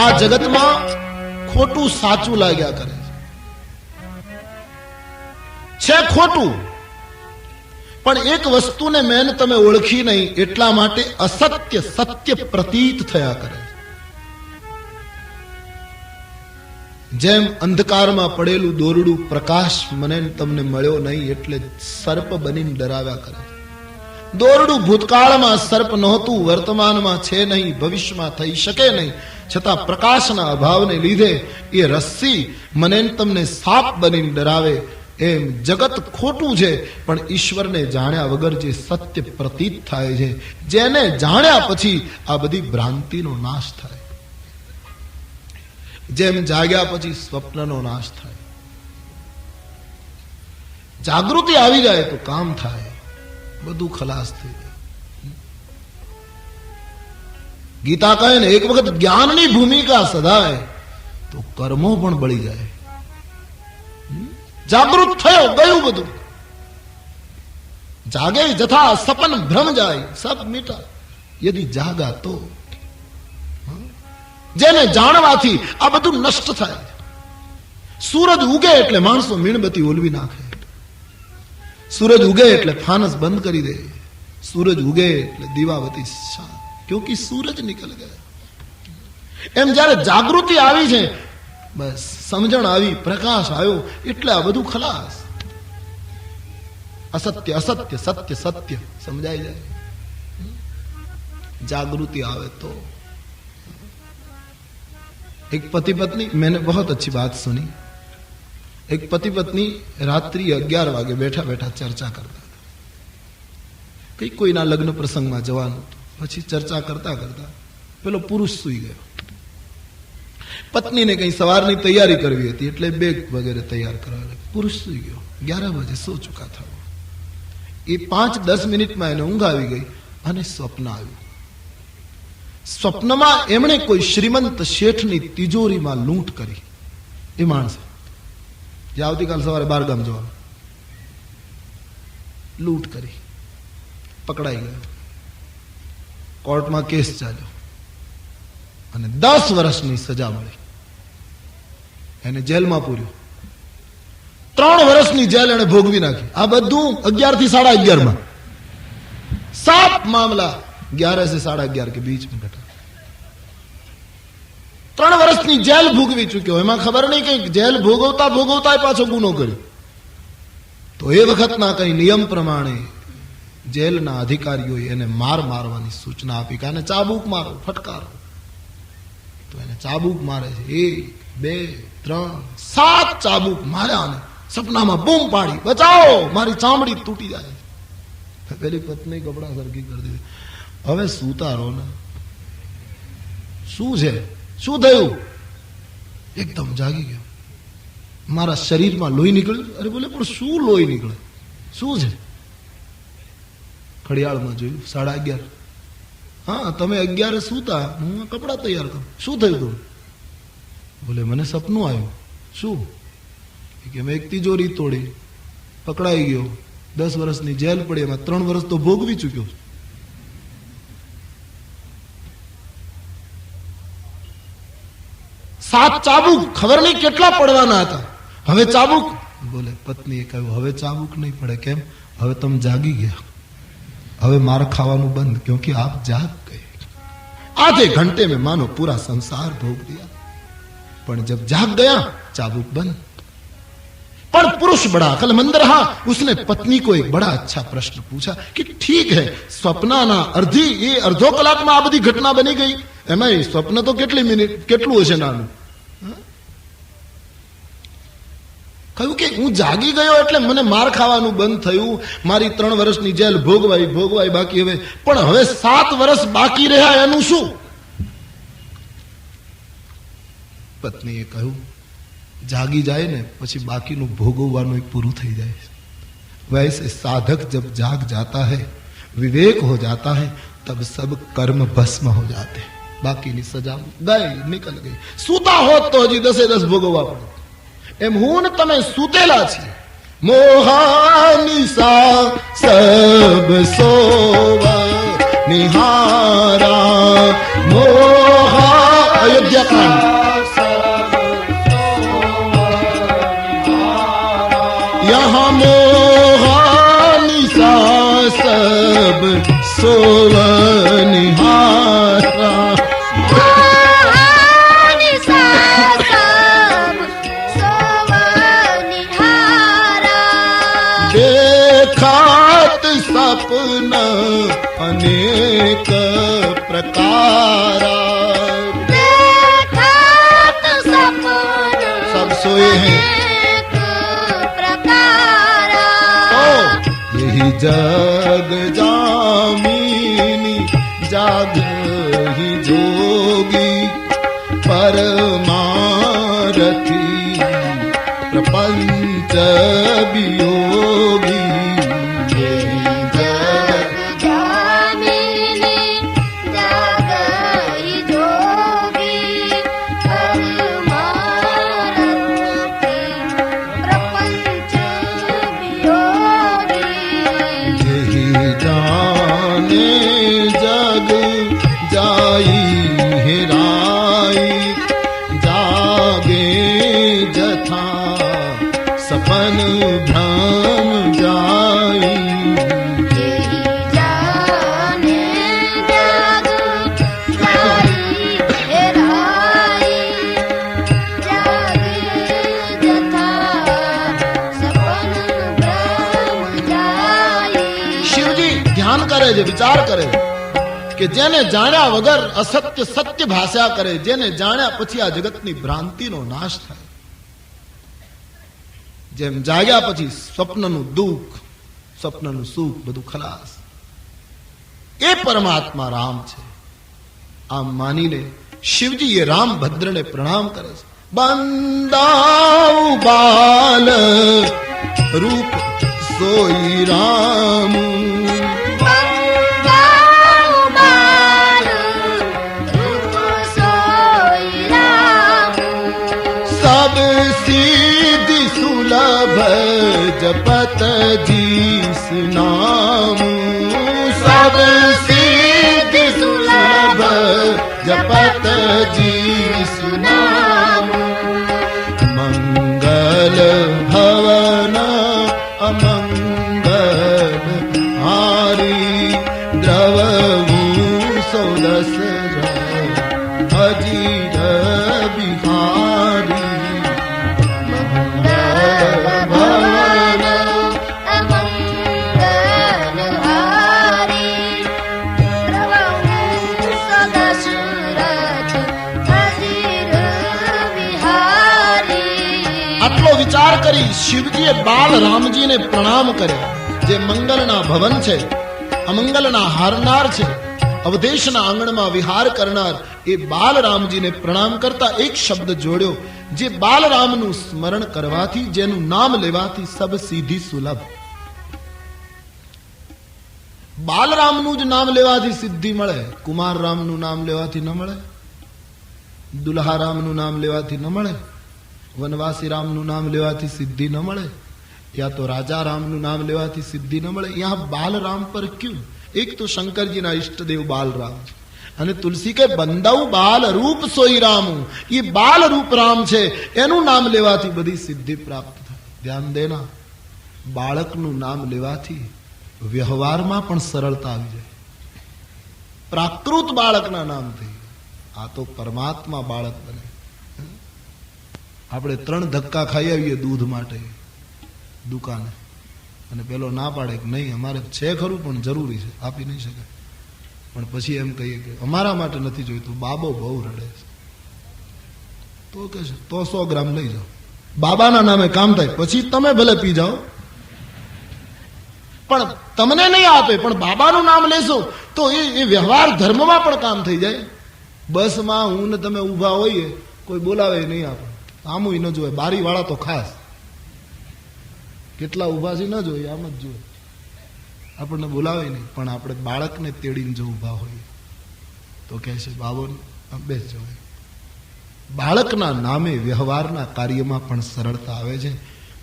આ જગતમાં ખોટું સાચું લાગ્યા કરે છે ખોટું, પણ એક વસ્તુને મેં તમે ઓળખી નહીં એટલા માટે અસત્ય સત્ય પ્રતીત થયા કરે. જેમ અંધકારમાં પડેલું દોરડું પ્રકાશ મને તમને મળ્યો નહીં એટલે સર્પ બનીને ડરાવ્યા કરે. દોરડું ભૂતકાળમાં સર્પ નહોતું, વર્તમાનમાં છે નહીં, ભવિષ્યમાં થઈ શકે નહીં, છતાં પ્રકાશના અભાવને લીધે એ રસ્સી મને તમને સાપ બનીને ડરાવે. એમ જગત ખોટું છે, પણ ઈશ્વરને જાણ્યા વગર જે સત્ય પ્રતીત થાય છે, જેને જાણ્યા પછી આ બધી ભ્રાંતિનો નાશ થાય. જેમ જાગ્યા પછી સ્વપ્નનો નાશ થાય, જાગૃતિ આવી જાય તો કામ થાય, બધું ખલાસ થઈ જાય. ગીતા કહે ને એક વખત જ્ઞાનની ભૂમિકા સધાય તો કર્મો પણ બળી જાય. જાગૃત થયો ગયું બધું. જાગે જથા સપન ભ્રમ જાય સબ મીઠા યદિ જાગા તો. જેને જાણવાથી આ બધું નષ્ટ થાય. સૂરજ ઉગે એટલે માણસો મીણબત્તી ઓલવી નાખે. સૂરજ ઉગે એટલે ફાનસ બંધ કરી દે. સૂરજ ઉગે એટલે દીવાબત્તી શાંત, ક્યોંકि સૂરજ નિકલ ગયા. એમ જયારે જાગૃતિ આવી છે, બસ સમજણ આવી, પ્રકાશ આવ્યો એટલે આ બધું ખલાસ. અસત્ય અસત્ય, સત્ય સત્ય સમજાઈ જાય. જાગૃતિ આવે तो. एक पति पत्नी, मैंने बहुत अच्छी बात सुनी. एक पति पत्नी रात्रि 11 वागे बैठा बैठा चर्चा करता था. कई कोईना लग्न प्रसंग में जवान પછી ચર્ચા કરતા કરતા પેલો પુરુષ સૂઈ ગયો. પત્નીને કઈ સવારની તૈયારી કરવી હતી એટલે બેગ વગેરે તૈયાર કરવા લાગી. પુરુષ સૂઈ ગયો. 11 વાગે સો ચુકા થયો. એ 5-10 મિનિટમાં એને ઊંઘ આવી ગઈ અને સ્વપ્ન આવ્યું. સ્વપ્નમાં એમણે કોઈ શ્રીમંત શેઠની તિજોરીમાં લૂંટ કરી. એ માણસે જે આવતીકાલ સવારે 12 ગામ જવાનું, લૂંટ કરી, પકડાઈ ગયો. કોર્ટમાં કેસ ચાલ્યો અને 10 વર્ષની સજા મળી. એને જેલમાં પૂર્યો. 3 વર્ષની જેલ એને ભોગવી નાખી. આ બધું 11 થી 11:30 માં. 7 મામલા 11 से 11:30 के बीच में घटा. 3 વર્ષની જેલ ભોગવી ચૂક્યો. એમાં ખબર નહીં કે જેલ ભોગવતા ભોગવતા પાછો ગુનો કર્યો. તો એ વખતના કઈ નિયમ પ્રમાણે જેલના અધિકારીઓએ એને મારવાની સૂચના આપી કે આને ચાબુક મારો, ફટકારો. તો એને ચાબુક મારે છે. 1, 2, 3, 7 ચાબુક માર્યા અને સપનામાં બૂમ પાડી, બચાવો, મારી ચામડી તૂટી જાય. પેલી પત્ની કપડા સરખી કરી દીધી. હવે સૂતા રહો ને. શું છે, શું થયું? એકદમ જાગી ગયો. મારા શરીરમાં લોહી નીકળ્યું. અરે બોલે પણ શું લોહી નીકળે, શું છે? ઘડિયાળમાં જોયું 11:30. હા, તમે 11 સૂતા, હું કપડા તૈયાર કરું. શું થયું તું? બોલે મને સપનું આવ્યું. શું? કે મેં એક તિજોરી તોડી, પકડાઈ ગયો, 10 વર્ષની જેલ પડી, એમાં 3 વર્ષ તો ભોગવી ચૂક્યો. સાત ચાબુક ખબર નહીં કેટલા પડવાના હતા. હવે ચાબુક. બોલે પત્નીએ કહ્યું હવે ચાબુક નહીં પડે. કેમ? હવે તમે જાગી ગયા, હવે માર ખાવાનું બંધ, क्योंकि आप जाग गए. आधे घंटे में मानो पूरा संसार भोग दिया. पर जब जाग गया चाबुक बंद. पर पुरुष बड़ा अकलमंद रहा. उसने पत्नी को एक बड़ा अच्छा प्रश्न पूछा कि ठीक है, स्वप्नना अर्धो कलाक में आ बधी घटना बनी गई. एम स्वप्न तो કેટલી મિનિટ કેટલું હશે નાનું. કહ્યું કે હું જાગી ગયો એટલે મને માર ખાવાનું બંધ થયું, મારી 3 વર્ષની જેલ ભોગવાઈ બાકી. હવે 7 વર્ષ બાકી રહ્યા, એનું શું? પત્નીએ કહ્યું જાગી જાય ને પછી બાકીનું ભોગવવાનું પૂરું થઈ જાય. वैसे साधक जब जाग जाता है, विवेक हो जाता है, तब सब कर्म भस्म हो जाते हैं. બાકીની સજા ગઈ, નીકળ ગઈ. સૂતા હોત તો હજી 10 ભોગવવા પડે. એમ હું ને તમે સૂતેલા છીએ. મોહાનિસા સબ સોવા નિહારા મોહા. અયોધ્યા કાંડ. યહાં મોહાનિસા સબ સોવા નિહારા. सपना अनेक प्रकारा. सब सोए हैं यही जग जामिनी जाग ही जोगी परमारथी प्रपंच वियोग राम जाई। यही जाने जाग जाई हेराई, जागे जथा सपन ब्रह्म जाई। શિવજી ધ્યાન કરે છે, વિચાર કરે છે કે જેને જાણ્યા વગર અસત્ય સત્ય ભાષ્યા કરે, જેને જાણ્યા પછી આ જગતની ભ્રાંતિનો નાશ થાય, જેમ જાગ્યા પછી સ્વપ્નનું દુઃખ, સ્વપ્નનું સુખ બધું ખલાસ, એ પરમાત્મા રામ છે. આમ માનીને શિવજી એ રામભદ્રને પ્રણામ કરે છે. બંદાઉ બાલ રૂપ સોઈ રામ, બંદાઉ બાલ રૂપ સોઈ રામ, सब सिद्धि सुलभ जपत जीस नाम, सब सिद्धि सुलभ जपत जीस नाम, मंगल भवन अमंगल हारी, द्रवऊ सो दशरथ अजीर बिहारी, ભવન અમંગલ હારી, પ્રભુ સદશરથ અજીર વિહારી. આટલો વિચાર કરી શિવજીએ બાલ રામજીને પ્રણામ કર્યા, જે મંગલના ભવન છે, અમંગલના હારનાર છે, અવધેશના આંગણમાં વિહાર કરનાર એ બાલ રામજીને પ્રણામ કરતા એક શબ્દ જોડ્યો, જે બાલરામનું સ્મરણ કરવાથી, જેનું નામ લેવાથી સબ સીધી સુલભ. બાલરામનું જ નામ લેવાથી સિદ્ધિ મળે, કુમાર રામનું નામ લેવાથી ન મળે, દુલ્હા રામનું નામ લેવાથી ન મળે, વનવાસી રામનું નામ લેવાથી સિદ્ધિ ન મળે, યા તો રાજા રામનું નામ લેવાથી સિદ્ધિ ન મળે. યહાં બાલ રામ પર ક્યું? એક તો શંકરજીના ઈષ્ટદેવ બાલરામ છે, અને તુલસી કે બંદાઉ બાલ રૂપ સોઈ રામ, એ બાલ રૂપ રામ છે, એનું નામ લેવાથી બધી સિદ્ધિ પ્રાપ્ત થાય. ધ્યાન દેના, બાળકનું નામ લેવાથી વ્યવહારમાં પણ સરળતા આવી જાય. પ્રાકૃત બાળકના નામથી આ તો પરમાત્મા બાળક બને. આપણે 3 ધક્કા ખાઈ આવીએ દૂધ માટે દુકાને, અને પેલો ના પાડે કે નહીં અમારે છે ખરું પણ જરૂરી છે, આપી નહીં શકાય, પણ પછી એમ કહીએ કે અમારા માટે નથી જોઈતું, બાબો બહુ રડે છે, તો કે છે તો 100 ગ્રામ લઈ જાઓ, બાબાના નામે કામ થાય, પછી તમે ભલે પી જાઓ, પણ તમને નહીં આપે, પણ બાબાનું નામ લેશો તો એ વ્યવહાર ધર્મમાં પણ કામ થઈ જાય. બસમાં હું ને તમે ઊભા હોઈએ, કોઈ બોલાવે નહીં, આપણે આમું ન જોવે, બારી વાળા તો ખાસ, કેટલા ઊભા છે ન જોઈએ, આમ જ જોઈએ, આપણને બોલાવે નહીં, પણ આપણે બાળકને તેડીને જો ઊભા હોઈએ તો કહે છે બાબો બેસ જાઓ. બાળકના નામે વ્યવહારના કાર્યમાં પણ સરળતા આવે છે.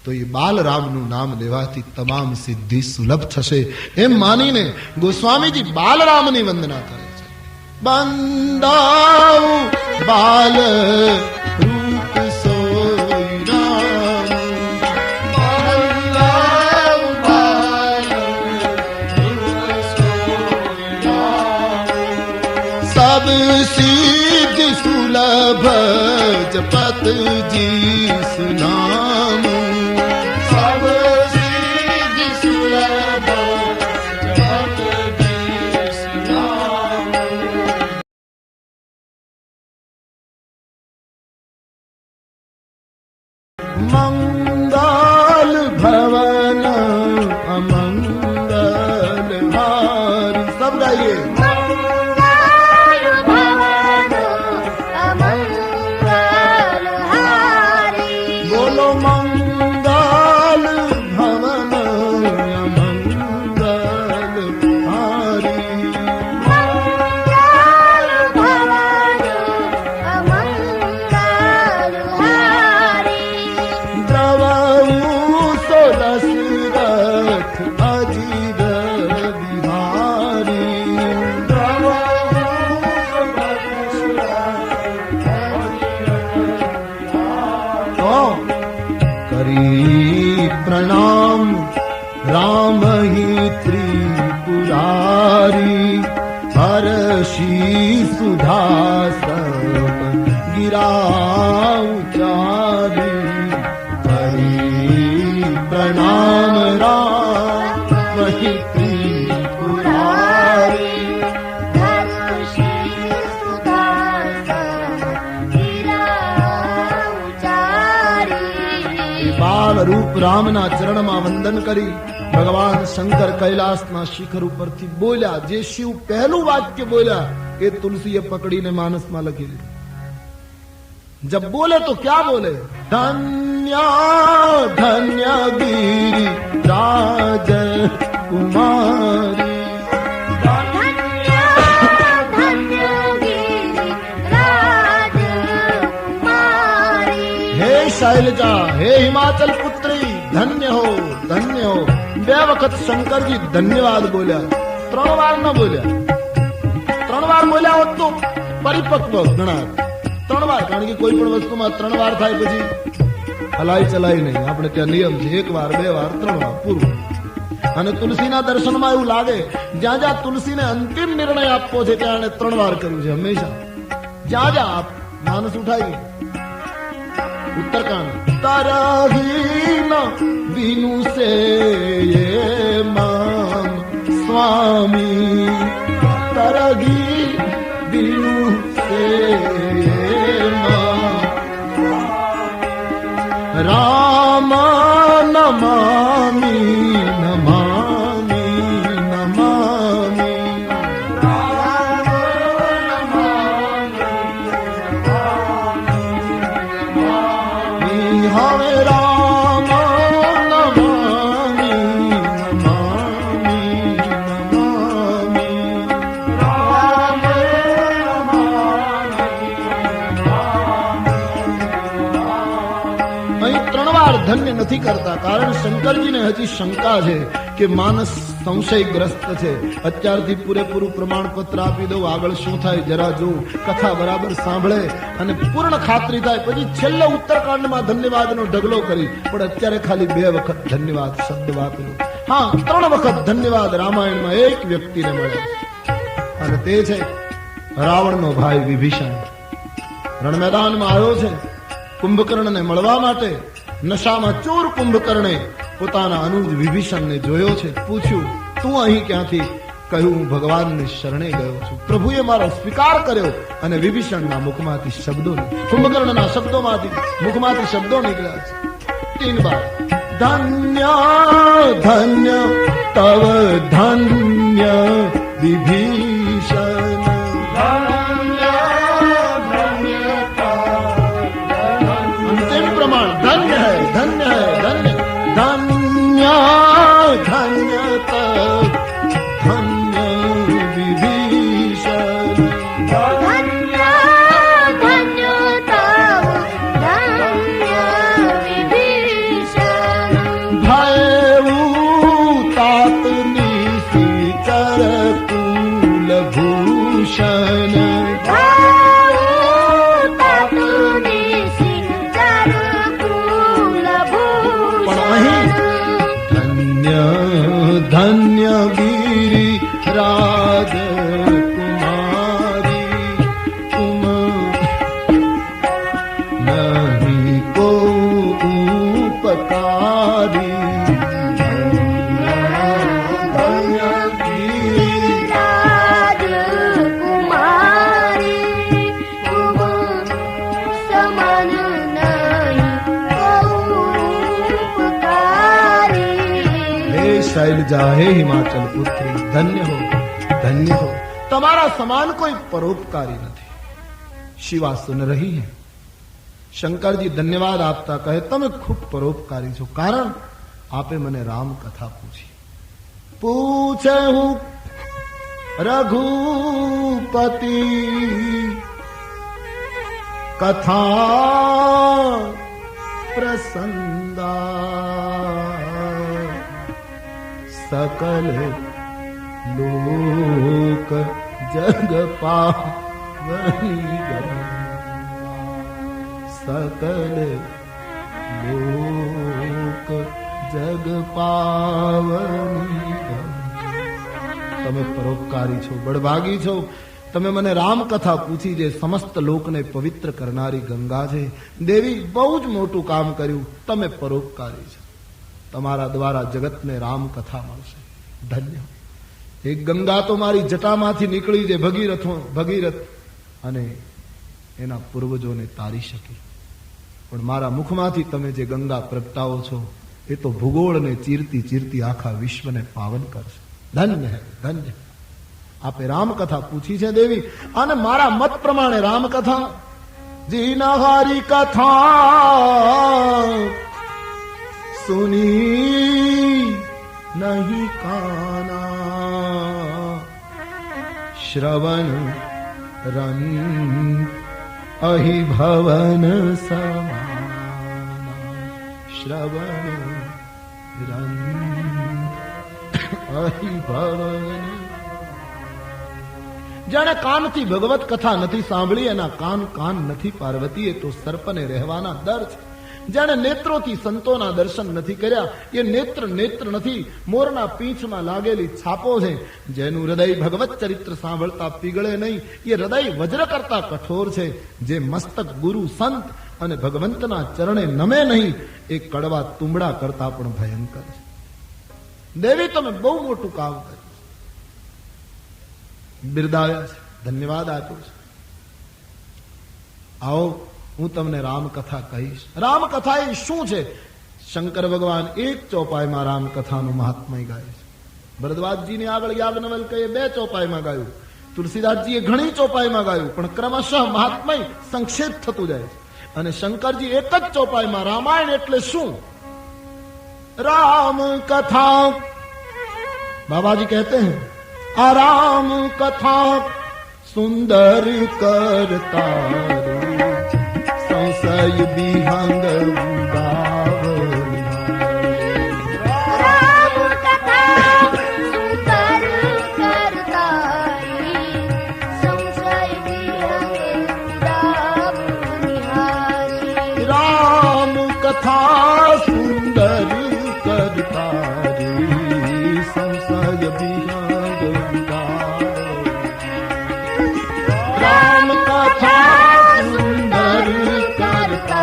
તો એ બાલરામનું નામ લેવાથી તમામ સિદ્ધિ સુલભ થશે, એમ માનીને ગોસ્વામીજી બાલરામની વંદના કરે છે. બંદાઉ બાલ રૂપ સોઈ રામ, બંદાઉ બાલ રૂપ સોઈ રામ, સબ સિદ્ધ સુલભ જપત જીસ નામ, સબ સિદ્ધ સુલભ જપત જીસ નામ. મંગલ ભવન અમંગલ હારી, સબ ગાઈએ. મંગલ ભવન અમંગલ હારી, બોલો મંગલ ભવન અમંગલ હારી, મંગલ ભવન અમંગલ હારી, દ્રવઉ સો દશરથ અજીર બિહારી, દ્રવઉ સો દશરથ અજીર બિહારી. કરી પ્રણામ राम राम ही त्रिपुरारी हर्षि सुधा सब गिरा उचारी हरि प्रणाम राम वही त्रिपुरारी धनुषी सुदर्शन गिरा उचारी। बाल रूप रामना चरणમાં વંદન કરી ભગવાન શંકર કૈલાસના શિખર ઉપરથી બોલ્યા. જે શિવ પહેલું વાક્ય બોલ્યા એ તુલસીએ પકડીને માનસમાં લખી લીધું. जब बोले तो क्या बोले? धन्य धन्य गिरि राज कुमारी धन्य धन्य गिरिराज कुमारी। हे शैलजा, हे हिमाचल पुत्री, धन्य हो धन्य हो. બે વખત શંકરજી ધન્યવાદ બોલ્યા, 3 વાર ન બોલ્યા. 3 વાર બોલ્યા હોત તો પરિપક્વ ગણાત. 3 વાર, કારણ કે કોઈ પણ વસ્તુમાં 3 વાર થાય પછી હલાઈ ચલાઈ નહીં. આપણે ત્યાં નિયમ છે 1 વાર 2 વાર 3 વાર પૂરું. અને તુલસીના દર્શનમાં એવું લાગે જ્યાં જ્યાં તુલસીને અંતિમ નિર્ણય આપવો છે ત્યાં એને 3 વાર કર્યું છે હંમેશા. જ્યાં જ્યાં માનસ ઉઠાવી ઉત્તરકાંડ તરહીન વિનુ સે મામ સ્વામી તરગી વિનુ સે राम नमामि नमामि नमामि हरे राम नमामि नमामि नमामि ધન્ય નથી કરતા, કારણ શંકરજીને હજી શંકા છે કે માનસ સંશયગ્રસ્ત છે. અત્યારથી પૂરેપૂરું પ્રમાણપત્ર આપી દઉં, આગળ શું થાય જરા જો, કથા બરાબર સાંભળે અને પૂર્ણ ખાતરી થાય પછી છેલ્લે ઉત્તરકાંડમાં ધન્યવાદનો ઢગલો કરી. પણ અત્યારે ખાલી 2 વખત ધન્યવાદ શબ્દ વાપર્યો. હા, 3 વખત ધન્યવાદ રામાયણમાં એક વ્યક્તિને મળે અને તે છે રાવણનો ભાઈ વિભીષણ. રણ મેદાનમાં આવ્યો છે કુંભકર્ણને મળવા માટે. નશામાં ચોર કુંભકર્ણે પોતાના અનુજ વિભીષણને જોયો છે. પૂછ્યું, તું અહીં ક્યાંથી? કહ્યું, હું ભગવાનની શરણે ગયો છું. પ્રભુએ મારો સ્વીકાર કર્યો. અને વિભીષણના મુખમાંથી શબ્દો, કુંભકર્ણના શબ્દોમાંથી મુખમાંથી શબ્દો નીકળ્યા છે 3 બાર. ધન્ય ધન્ય તવ ધન્ય વિભીષણ धन्य है धन्य है धन्य धन्य धन्य धन्य विभीषण धन्य धन्य तव धन्य विभीषण। भयऊतात निशिचर कुलभूषण धन्य गिरि राज कुमारी तुम नहीं को उपकारी धन्य गिरि राज कुमारी तुम समन नहीं उपकारी। हे शैलजा, हे हिमाचल पुत्री, धन्य हो धन्य हो. તમારા સમાન કોઈ પરોપકારી નથી. શિવા સુન રહી હૈ. શંકરજી ધન્યવાદ આપતા કહે, તમે ખૂબ પરોપકારી છો, કારણ આપે મને રામ કથા પૂછી. પૂછે હું રઘુપતિ કથા પ્રસંગા सकल लोक जग पावनी सकल लोक જગ પાવની. તમે પરોપકારી છો, બળભાગી છો. તમે મને રામકથા પૂછી જે સમસ્ત લોકને પવિત્ર કરનારી ગંગા છે. દેવી, બહુ જ મોટું કામ કર્યું. તમે પરોપકારી છો. તમારા દ્વારા જગતને રામકથા મળશે. ધન્ય. એક ગંગા તો મારી જટામાંથી નીકળી જે ભગીરથ અને એના પૂર્વજોને તારી શકી, પણ મારા મુખમાંથી તમે જે ગંગા પ્રગટાવો છો એ તો ભૂગોળને ચીરતી ચીરતી આખા વિશ્વને પાવન કરશે. ધન્ય હે, ધન્ય. આપે રામકથા પૂછી છે દેવી, અને મારા મત પ્રમાણે રામકથા જીના હારી કથા સુની નહીં કાના, શ્રવણ રન અહી ભવન સમાના. શ્રવણ રન અહી ભવન. જાણે કાનથી ભગવત કથા નથી સાંભળી, એના કાન નથી પાર્વતી, એ તો સર્પને રહેવાના દર છે. જાણે નેત્રોથી સંતોના દર્શન નથી કર્યા, એ નેત્ર નથી, મોરના પીંછમાં લાગેલી છાપો છે. જેનું હૃદય ભગવત ચરિત્ર સાંભળતા પીગળે નહીં, એ હૃદય વજ્ર કરતા કઠોર છે. જે મસ્તક ગુરુ સંત અને ભગવંતના ચરણે નમે નહીં, એ કડવા તુંબડા કરતા પણ ભયંકર છે. દેવી, તમે બહુ મોટું કામ કર્યું, બિરદાવ્યા છે, ધન્યવાદ આપ્યો છે. આવો, હું તમને રામકથા કહીશ. રામકથા એ શું છે? શંકર ભગવાન એક ચોપાઈમાં રામકથાનું મહાત્મય ગાય છે. ભરદ્વાજજીને આગળ યાજ્ઞવલ્ક્યે 2 ચોપાઈમાં ગાયું, તુલસીદાસજીએ ઘણી ચોપાઈમાં ગાયું, પણ ક્રમશઃ મહાત્મય સંક્ષેપ થતું જાય છે. અને શંકરજી એક જ ચોપાઈમાં રામાયણ એટલે શું? राम कथा, बाबा जी कहते हैं आराम कथा सुंदर करता संशय विहंग राम कथा सुंदर करता संशय विहंग राम कथा सुंदर करता संशय विहंग राम कथा सुंदर करता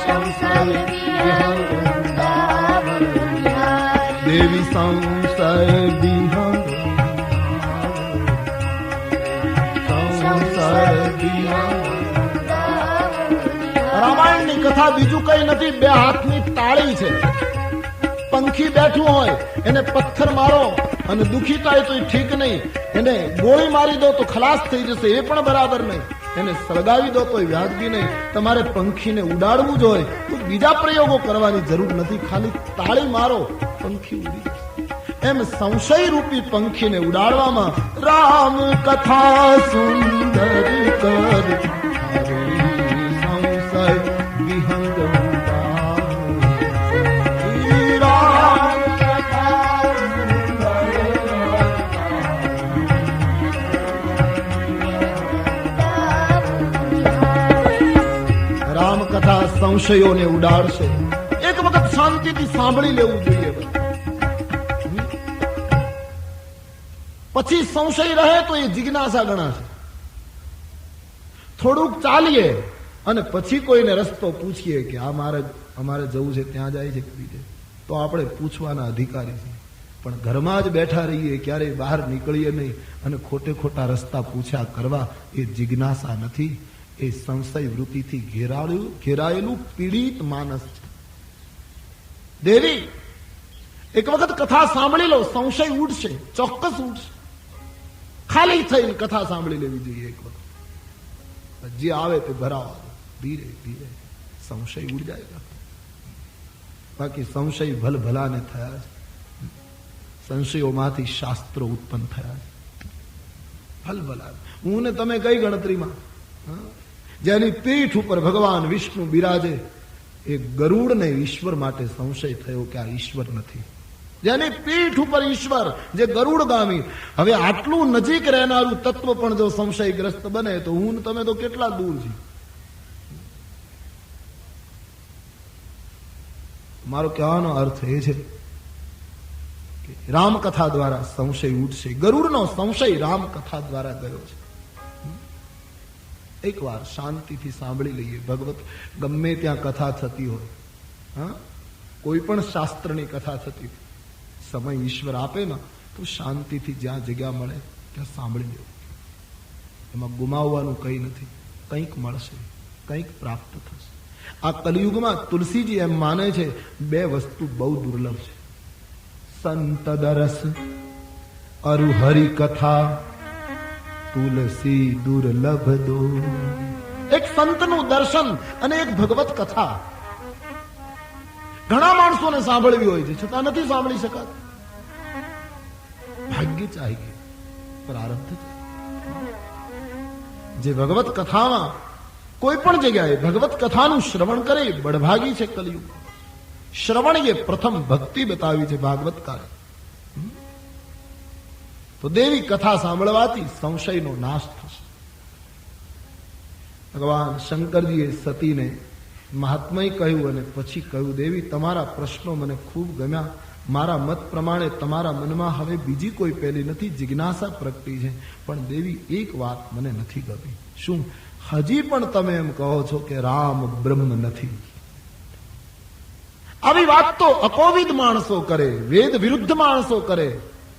संशय विहंग देवी संशय विहंग संशय विहंग રામાયણની કથા બીજું કઈ નથી, 2 હાથની તાળી છે. પંખી બેઠું હોય એને પથ્થર મારો અને દુખી થાય તો એ ઠીક નહીં, એને ગોળી મારી દો તો ખલાસ થઈ જશે એ પણ બરાબર નહીં, એને સળગાવી દો તો વ્યાજબી નહીં. તમારે પંખીને ઉડાડવું જ હોય તો બીજા પ્રયોગો કરવાની જરૂર નથી, ખાલી તાળી મારો પંખી ઉડી જશે. એમ સંશય રૂપી પંખીને ઉડાડવામાં રામ કથા સુંદર કર સંશયોને ઉડાડશે. એક વખત શાંતિથી સાંભળી લેવું જોઈએ, પછી સંશય રહે તો એ જિજ્ઞાસા ગણાશે. થોડુંક ચાલીએ અને પછી કોઈને રસ્તો પૂછીએ કે આ મારે અમારે જવું છે ત્યાં જાય છે કે બીજે, તો આપણે પૂછવાના અધિકારી છીએ. પણ ઘરમાં જ બેઠા રહીએ, ક્યારેય બહાર નીકળીએ નહીં અને ખોટે ખોટા રસ્તા પૂછ્યા કરવા, એ જિજ્ઞાસા નથી, એ સંશય વૃત્તિથી ઘેરાયેલું પીડિત માનસ છે. દેવી, એક વખત કથા સાંભળી લો, સંશય ઉડશે, ચોક્કસ ઉડશે. ખાલી થઈને કથા સાંભળી લેવી જોઈએ એક વખત. જે આવે તે ભરાવા દો, ધીરે ધીરે સંશય ઉડ જાય. બાકી સંશય ભલભલાને થયા છે, સંશયોમાંથી શાસ્ત્રો ઉત્પન્ન થયા છે. ભલભલા હું ને તમે કઈ ગણતરીમાં? જેની પીઠ ઉપર ભગવાન વિષ્ણુ બિરાજે, એ ગરુડને ઈશ્વર માટે સંશય થયો કે આ ઈશ્વર નથી. જેની પીઠ ઉપર ઈશ્વર, જે ગરુડગામી. હવે આટલું નજીક રહેનારું તત્વ પણ જો સંશયગ્રસ્ત બને તો હું ને તમે તો કેટલા દૂર છીએ. મારો કહેવાનો અર્થ એ છે કે રામકથા દ્વારા સંશય ઉઠશે. ગરુડનો સંશય રામકથા દ્વારા ગયો છે. એક વાર શાંતિથી સાંભળી લઈએ. ભગવત ગમે ત્યાં કથા થતી હોય, હા, કોઈ પણ શાસ્ત્રની કથા થતી હોય, સમય ઈશ્વર આપે ને તો શાંતિથી જ્યાં જગ્યા મળે ત્યાં સાંભળી લેવું. એમાં ગુમાવવાનું કંઈ નથી. કંઈક મળશે, કંઈક પ્રાપ્ત થશે. આ કલિયુગમાં તુલસીજી એમ માને છે બે વસ્તુ બહુ દુર્લભ છે: સંત દરસ અરુ હરિ કથા, તુલસી દુર્લભ દો. એક સંતનું દર્શન અને એક ભગવત કથા. ઘણા માણસોને સાંભળવી હોય છે છતાં નથી સાંભળી શકાત. ભાગ્ય ચાહીએ, પ્રારબ્ધ છે. જે ભગવત કથામાં કોઈ પણ જગ્યાએ ભગવત કથાનું શ્રવણ કરે એ બળભાગી છે. કલિયુગ શ્રવણ એ પ્રથમ ભક્તિ બતાવી છે ભાગવતકારે. તો દેવી કથા સાંભળવાથી સંશયનો નાશ થશે. ભગવાન શંકરજીએ સતીને મહાત્મય કહ્યું અને પછી કહ્યું, દેવી તમારા પ્રશ્નો મને ખૂબ ગમ્યા. મારા મત પ્રમાણે તમારા મનમાં હવે બીજી કોઈ પહેલી નથી, જિજ્ઞાસા પ્રગટી છે. પણ દેવી એક વાત મને નથી ગમી. શું? હજી પણ તમે એમ કહો છો કે રામ બ્રહ્મ નથી. આવી વાત તો અકોવિદ માણસો કરે, વેદ વિરુદ્ધ માણસો કરે,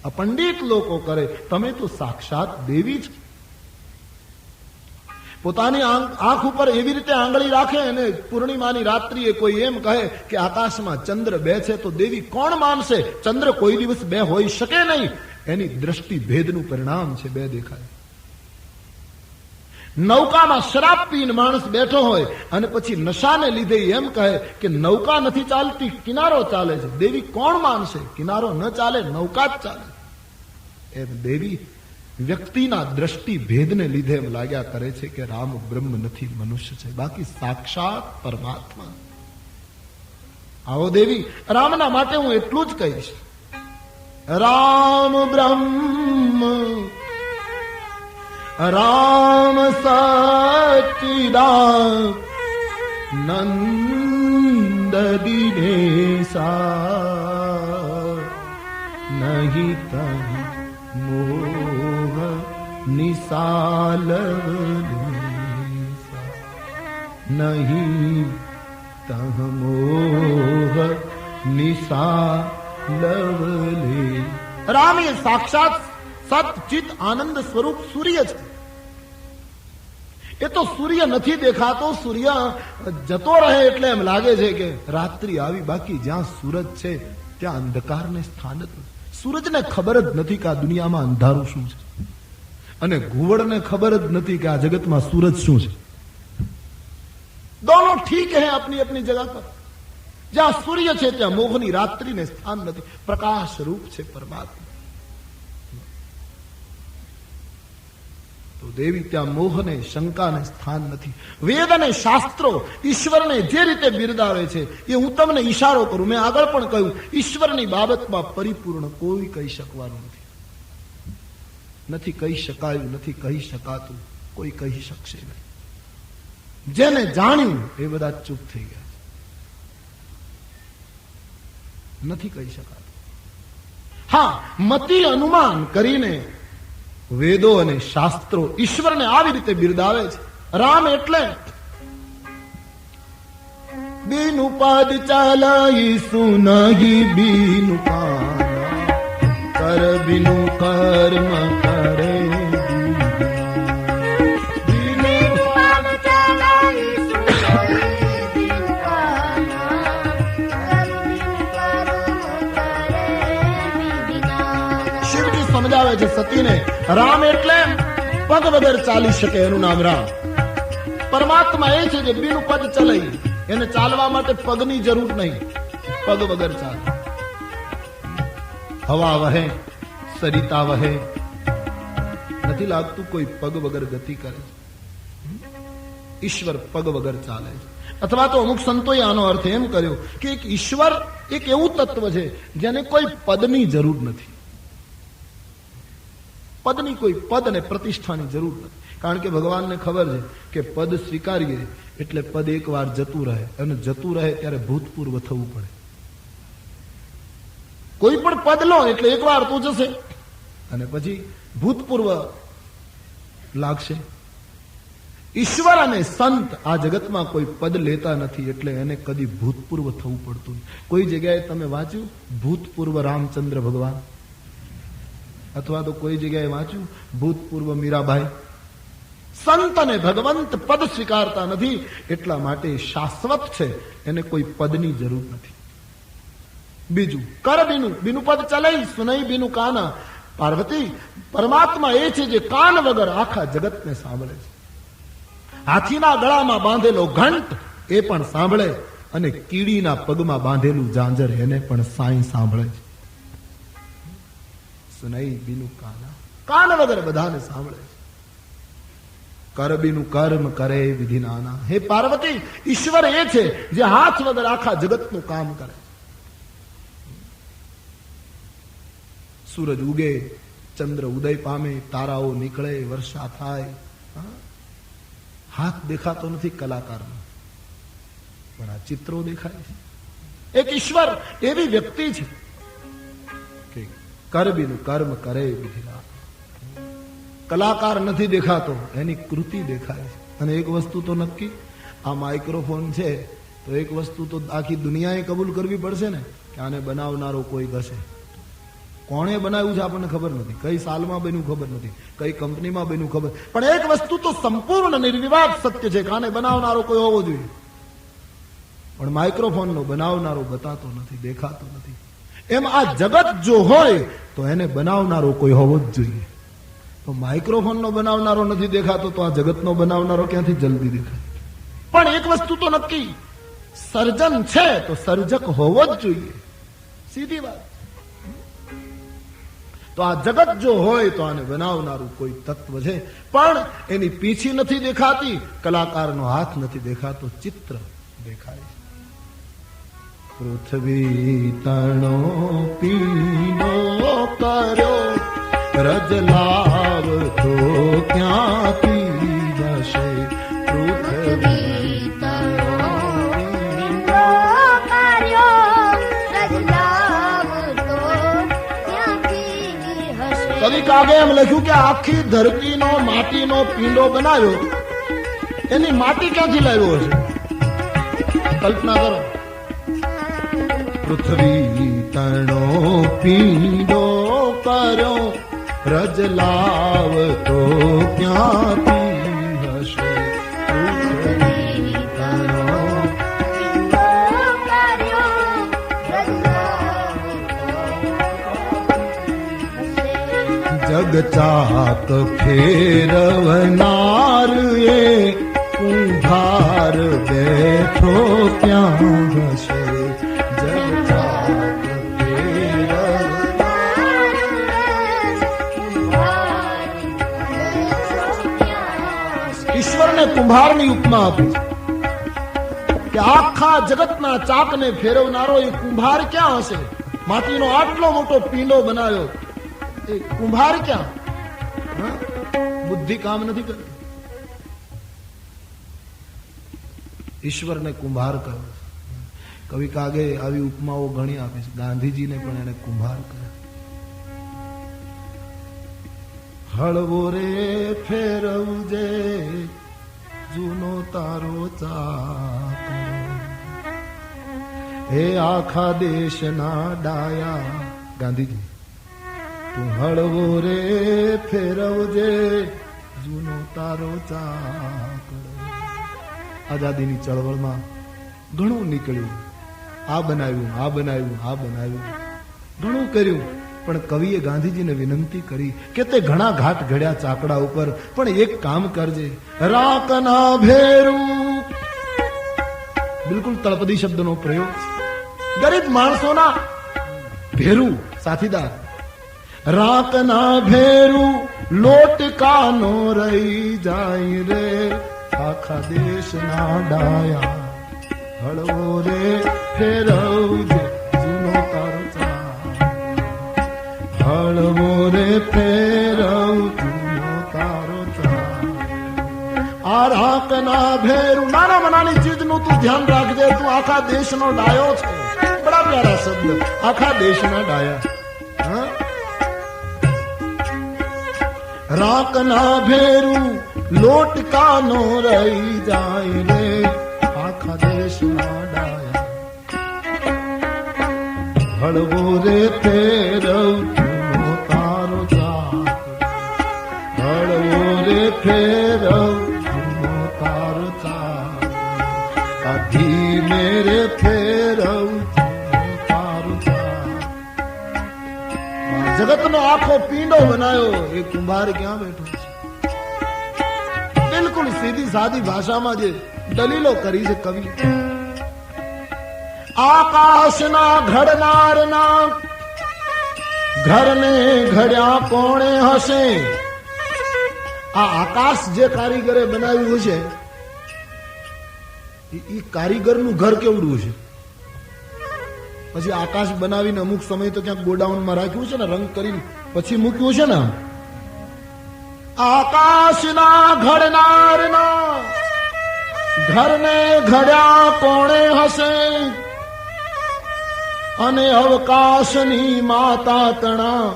અપંડિત લોકો કરે. તમે તો સાક્ષાત દેવી છો. પોતાની આંખ ઉપર એવી રીતે આંગળી રાખે અને પૂર્ણિમાની રાત્રિએ કોઈ એમ કહે કે આકાશમાં ચંદ્ર બે છે, તો દેવી કોણ માનશે? ચંદ્ર કોઈ દિવસ બે હોઈ શકે નહીં. એની દ્રષ્ટિ ભેદનું પરિણામ છે. બે દેખાય. નૌકામાં શરાબ પીને માણસ બેઠો હોય અને પછી નશાને લીધે એમ કહે કે નૌકા નથી ચાલતી, કિનારો ચાલે છે. દેવી કોણ માનશે? કિનારો ન ચાલે, નૌકા જ ચાલે. એમ દેવી વ્યક્તિના દ્રષ્ટિ ભેદને લીધે એમ લાગ્યા કરે છે કે રામ બ્રહ્મ નથી, મનુષ્ય છે. બાકી સાક્ષાત પરમાત્મા. આવો દેવી, રામના માટે હું એટલું જ કહીશ, રામ બ્રહ્મ રામ સચ્ચિદાનંદ દિનેશા નહીં તહ મોહ નિસાલ નહીં તહ મોહ નિસાલવલે. રામ એ સાક્ષાત સત-ચિત આનંદ સ્વરૂપ સૂર્ય છે. એ તો સૂર્ય નથી દેખાતો. સૂર્ય જતો રહે એટલે એમ લાગે છે કે રાત્રિ આવી. બાકી જ્યાં સૂરજ છે ત્યાં અંધકારને સ્થાન જ નથી. સૂરજને ખબર જ નથી કે આ દુનિયામાં અંધારું શું છે, અને ઘુવડને ખબર જ નથી કે આ જગતમાં સૂરજ શું છે. દોનો ઠીક હે अपनी अपनी जगह पर. જ્યાં સૂર્ય છે ત્યાં મોહની રાત્રિને સ્થાન નથી. પ્રકાશ રૂપ છે પરમાત્મા. તો દેવી ત્યાં મોહને શંકાને સ્થાન નથી. વેદ અને શાસ્ત્રો ઈશ્વરને જે રીતે બિરદાવે છે એ હું તમને ઈશારો કરું. મેં આગળ પણ કહ્યું, ઈશ્વરની બાબતમાં પરિપૂર્ણ કોઈ કહી શકવાનું નથી. નથી કહી શકાયું, નથી કહી શકાતું, કોઈ કહી શકશે નહીં. જેને જાણ્યું એ બધા ચૂપ થઈ ગયા. નથી કહી શકાતું. હા, મતિ અનુમાન કરીને વેદો અને શાસ્ત્રો ઈશ્વરને આવી રીતે બિરદાવે છે. રામ એટલે બીનુ પદ ચાલાઈ સુનાહી બીનુ પાના, કર બિનુ કર્મ કરે. સમજાવે છે સતીને, રામ એટલે પગ વગર ચાલી શકે એનું નામ રામ. પરમાત્મા એ છે જે બીનું પદ ચલાઈ. એને ચાલવા માટે પગની જરૂર નહીં, પગ વગર ચાલે. હવા વહે, સરિતા વહે, નથી લાગતું કોઈ પગ વગર ગતિ કરે. ઈશ્વર પગ વગર ચાલે. અથવા તો અમુક સંતોએ આનો અર્થ એમ કર્યો કે એક ઈશ્વર એક એવું તત્વ છે જેને કોઈ પદની જરૂર નથી. પદની કોઈ પદ અને પ્રતિષ્ઠાની જરૂર નથી. કારણ કે ભગવાનને ખબર છે કે પદ સ્વીકારીએ એટલે પદ એક વાર જતું રહે, અને જતું રહે ત્યારે ભૂતપૂર્વ થવું પડે. કોઈ પણ પદ લો એટલે એકવાર તો જશે અને પછી ભૂતપૂર્વ લાગશે. ઈશ્વર અને સંત આ જગતમાં કોઈ પદ લેતા નથી એટલે એને કદી ભૂતપૂર્વ થવું પડતું. કોઈ જગ્યાએ તમે વાંચ્યું ભૂતપૂર્વ રામચંદ્ર ભગવાન, અથવા તો કોઈ જગ્યાએ વાંચ્યું ભૂતપૂર્વ મીરાબાઈ? સંત અને ભગવંત પદ સ્વીકારતા નથી, એટલા માટે શાશ્વત છે, એને કોઈ પદની જરૂર નથી. બીજું કર બીનું, બીનું પદ ચલે, સુનઈ બીનું કાના. પાર્વતી, પરમાત્મા એ છે જે કાન વગર આખા જગતને સાંભળે છે. હાથીના ગળામાં બાંધેલો ઘંટ એ પણ સાંભળે અને કીડીના પગમાં બાંધેલું ઝાંઝર એને પણ સાંઈ સાંભળે છે. સુનઈ બીનું કાના, કાન વગર બધાને સાંભળે છે. કરબીનું કર્મ કરે વિધિ નાના. હે પાર્વતી, ઈશ્વર એ છે જે હાથ વગર આખા જગતનું કામ કરે. સૂરજ ઉગે, ચંદ્ર ઉદય પામે, તારાઓ નીકળે, વર્ષા થાય, હાથ દેખાતો નથી કલાકારનો, પણ આ ચિત્રો દેખાય છે. એક ઈશ્વર એવી વ્યક્તિ છે કે કરબીનું કર્મ કરે વિધિ નાના. કલાકાર નથી દેખાતો, એની કૃતિ દેખાય છે. અને એક વસ્તુ તો નક્કી, આ માઇક્રોફોન છે તો એક વસ્તુ તો આખી દુનિયાએ કબૂલ કરવી પડશે ને કે આને બનાવનારો કોઈ હશે. કોણે બનાવ્યું છે આપણને ખબર નથી, કઈ સાલમાં બન્યું ખબર નથી, કઈ કંપનીમાં બન્યું ખબર, પણ એક વસ્તુ તો સંપૂર્ણ નિર્વિવાદ સત્ય છે કે આને બનાવનારો કોઈ હોવો જોઈએ. પણ માઇક્રોફોનનો બનાવનારો બતાતો નથી, દેખાતો નથી. એમ આ જગત જો હોય તો એને બનાવનારો કોઈ હોવો જ જોઈએ. તો માઇક્રોફોનનો બનાવનારો નથી દેખાતો તો આ જગતનો બનાવનારો ક્યાંથી જલ્દી દેખાય? પણ એક વસ્તુ તો નક્કી, સર્જન છે તો સર્જક હોવો જ જોઈએ. સીધી વાત. તો આ જગત જો હોય તો આને બનાવનારું કોઈ તત્વ છે, પણ એની પીછી નથી દેખાતી, કલાકારનો હાથ નથી દેખાતો, ચિત્ર દેખાય છે. પૃથ્વી તણો પીનો કર્યો, રજલાવ તો ક્યાંથી જશે? પૃથ્વી તણો પીનો કર્યો, રજલાવ તો ક્યાંથી હશે? કવિ કાગે એમ લખ્યું કે આખી ધરતીનો માટીનો પીંડો બનાવ્યો, એની માટી ક્યાંથી લાવ્યો હશે? કલ્પના કરો. પૃથ્વી તણો પીંડો કર્યો, રજલાવ તો ક્યાંથી હશે? પૃથ્વી તણો પીનો કર્યો, રજલાવ તો હશે. જગચાક ફેરવનાર એ કુંભાર બેઠો ક્યાં હશે? ઈશ્વરને કુંભારની ઉપમા આપી કે આખા જગતના ચાકને ફેરવનારો એ કુંભાર ક્યાં હશે? માટીનો આટલો મોટો પીંડો બનાવ્યો, એ કુંભાર ક્યાં? બુદ્ધિ કામ નથી કરતી. ઈશ્વરને કુંભાર કર્યો. કવિ કાગે આવી ઉપમાઓ ઘણી આપી છે. ગાંધીજીને પણ એને કુંભાર કર્યો. હળવો રે ફેરવજે જૂનો તારો ચાક, હે આખા દેશના ડાયા. ગાંધીજી, તું હળવો રે ફેરવજે જૂનો તારો ચાક. આઝાદીની ચળવળમાં ઘણું નીકળ્યું, આ બનાવ્યું, આ બનાવ્યું, આ બનાવ્યું, ઘણું કર્યું, પણ કવિએ ગાંધીજીને વિનંતી કરી કે તે ઘણા ઘાટ ઘડ્યા ચાકડા ઉપર, પણ એક કામ કરજે, રાખના ભેરું. બિલકુલ તળપદી શબ્દનો પ્રયોગ. ગરીબ માણસોના ભેરું સાથીદાર. રાખના ભેરું લોટકાનો રહી જાય રે, આખા દેશના ડાયા. હળવો રે ફેરવજે જૂનો તારો ચાક, હળવો રે ફેરવ જૂનો તારો ચાક. આ રાખના ભેરું, નાનામાં નાની ચીજનું તું ધ્યાન રાખજે. તું આખા દેશનો ડાયો છે, બડા પ્યારા શબ્દ આખા દેશના ડાયા. હા? રાક ના ભેરું લોટકાનો રહી જાય રે આખા દેશના ડાયા. હળવો રે ફેરવ તારો ચાક, હળવો રે ફેરવ તારો ચાક, આધી મેરે ફેરવ તારો ચાક. જગતનો આખો પીંડો બનાવ્યો એ કુંભાર ક્યાં બેઠો છે? બિલકુલ સીધી સાદી ભાષામાં જે દલીલો કરી છે કવિ. આકાશના ઘડનારના ઘરને ઘડ્યા કોણે હશે? આ આકાશ જે કારીગરે બનાવ્યું હશે એ કારીગરનું ઘર કેવડું છે? પછી આકાશ બનાવીને અમુક સમય તો ક્યાંક ગોડાઉનમાં રાખ્યું છે ને, રંગ કરીને પછી મૂક્યું છે ને. આકાશના ઘડનારના ઘરને ઘડ્યા કોણે હશે? અને અવકાશની માતા તણા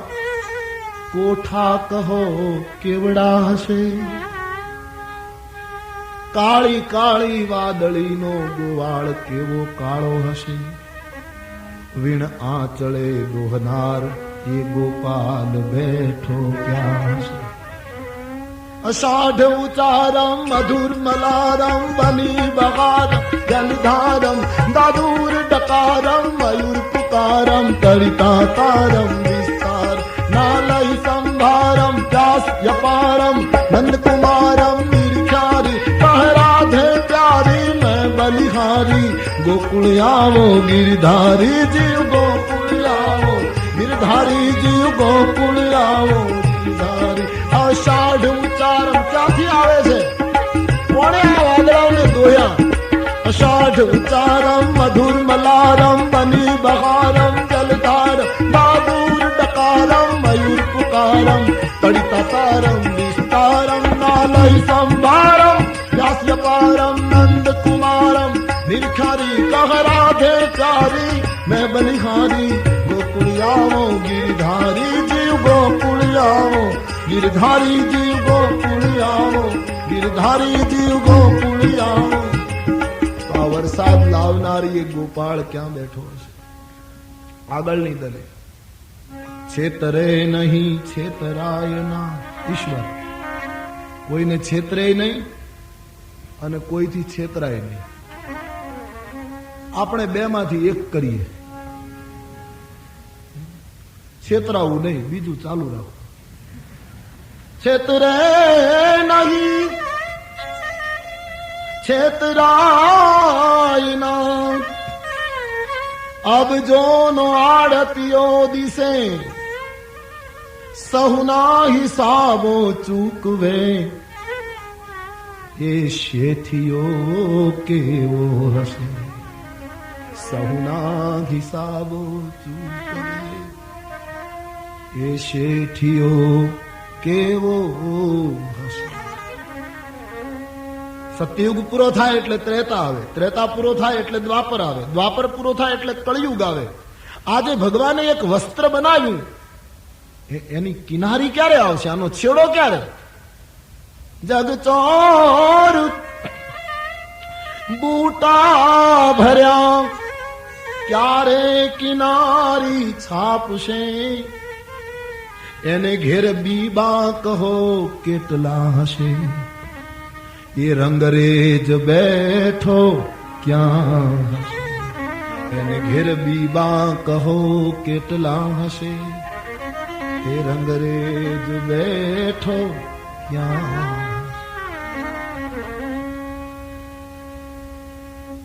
કોઠા કહો કેવડા હશે? કાળી કાળી વાદળીનો ગોવાળ કેવો કાળો હશે? વીણ આંચળે દોહનાર એ ગોપાલ બેઠો ક્યાં હશે? અષાઢ ઉચારમ મધુર મલારમ બની બહારમ જલધારમ દાદુર ડકારમ મયુર પુકારમ તરિતા તારમ વિસ્તાર નાલય સંભારમ વ્યાસ યપારમ નંદ કુમારમ નિર્ખ્યારી કહરાધે પ્યારી મેં બલિહારી. ગોકુળ આવો ગિરધારી જીવ, ગોકુળ આવો ગિરધારી જીવ, ગોકુળ આવો ગિરધારી. અષાઢ ઉચ્ચારમ ક્યાંથી આવે છે? કોણે આ વાદળાઓને દોયા? અષાઢ ઉચ્ચારમ મધુર મલારમ બની બહારમ જલધાર બાદુર ડકારમ મયુર પુકારમ તડિતા તારમ વિસ્તારમ નાલય સંભારમ વ્યાસયપારમ નંદ કુમારમ નિર્ખારી કહરાધે ચારી મેં બલિહારી. ગોકુળ આવો ગિરધારી જીવ, ગોકુળ આવો ગિરધારી જીવ, ગોકુળ આવો ગિરધારી જીવ, ગોકુળ આવો. આ વરસાદ લાવનારી એક ગોપાળ ક્યાં બેઠો હશે? આગળની દલે છેતરે નહીં છેતરાય ના. ઈશ્વર કોઈને છેતરે નહીં અને કોઈથી છેતરાય નહીં. આપણે બે માંથી એક કરીએ, છેતરાવું નહીં, બીજું ચાલુ રાખો. છેતરે નહીં છેતરાય ના. અબ જોનો આડતિયો દિશે સહુના હિસાબો ચૂકવે. એ શેઠિયો કેવો હશે? સહુના હિસાબો ચૂકવે. એ શેઠિયો કેવો હશે? સતયુગ પૂરો થાય એટલે ત્રેતા આવે, ત્રેતા પૂરો થાય એટલે દ્વાપર આવે, દ્વાપર પૂરો થાય એટલે કળિયુગ આવે. આજે ભગવાને એક વસ્ત્ર બનાવ્યું, એની કિનારી ક્યારે આવશે? આનો છેડો ક્યારે? જગ ચોર બૂટા ભર્યા ક્યારે કિનારી છાપશે? એને ઘેર બીબા કહો કેટલા હશે? એ રંગરેજ બેઠો ક્યાં હશે? એને ઘેર બીબા કહો કેટલા હશે? એ રંગરેજ બેઠો ક્યાં?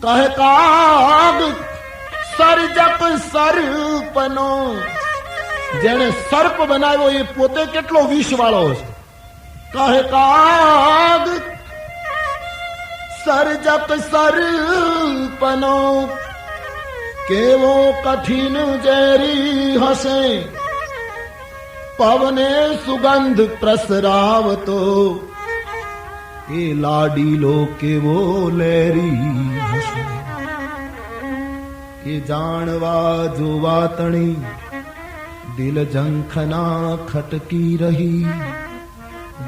કહે કાગ સર્જક સર્પનો. જેને સર્પ બનાવ્યો એ પોતે કેટલો વિષ વાળો છે. કહે કાગ સર્જક સર્પનો કેવો કઠિન ઝેરી હશે? પવને સુગંધ પ્રસરાવતો એ લાડીલો કેવો લેરી હશે? એ જાણવા જોવા તણી દિલ ઝંખના ખટકી રહી,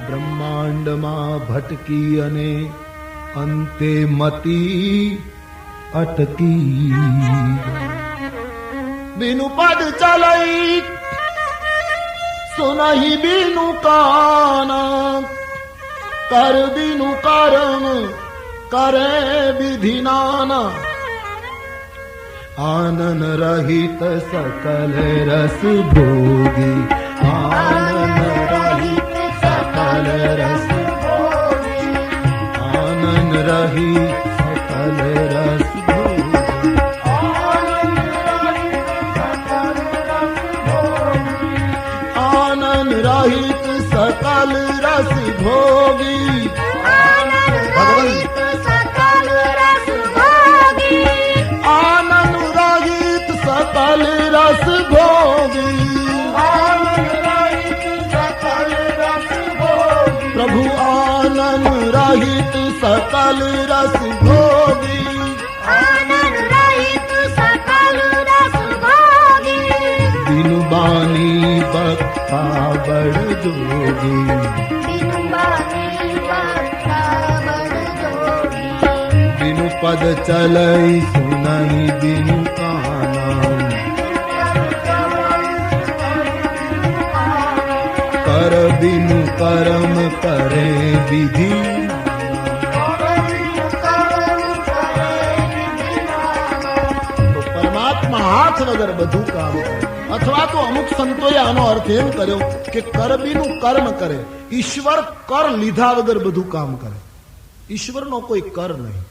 બ્રહ્માંડમાં ભટકી અને અંતે મતી અટકી. બીનું પદ ચલઈ સુનહી બીનું કાન, કર બીનું કરમ કરે વિધિનાના. આનંદ રહિત સકલ રસ ભોગી, આનંદ રહિત સકલ રસ ભોગી, આનંદ રહિત સકલ રસ ભોગી, આનંદ રહિત સકલ રસ ભોગી. सकल रस भोगी, प्रभु आनंद रहित सकल रस भोगी, बिनु बानी बक्ता बड़ जोगी, बिनु पद चलई सुनई बिनु काना, कर बिनु कर्म करे विधि. તો પરમાત્મા હાથ વગર બધું કામ કરે. અથવા તો અમુક સંતોએ આનો અર્થ એમ કર્યો કે કર બીનું કર્મ કરે. ઈશ્વર કર લીધા વગર બધું કામ કરે. ઈશ્વરનો કોઈ કર નહીં.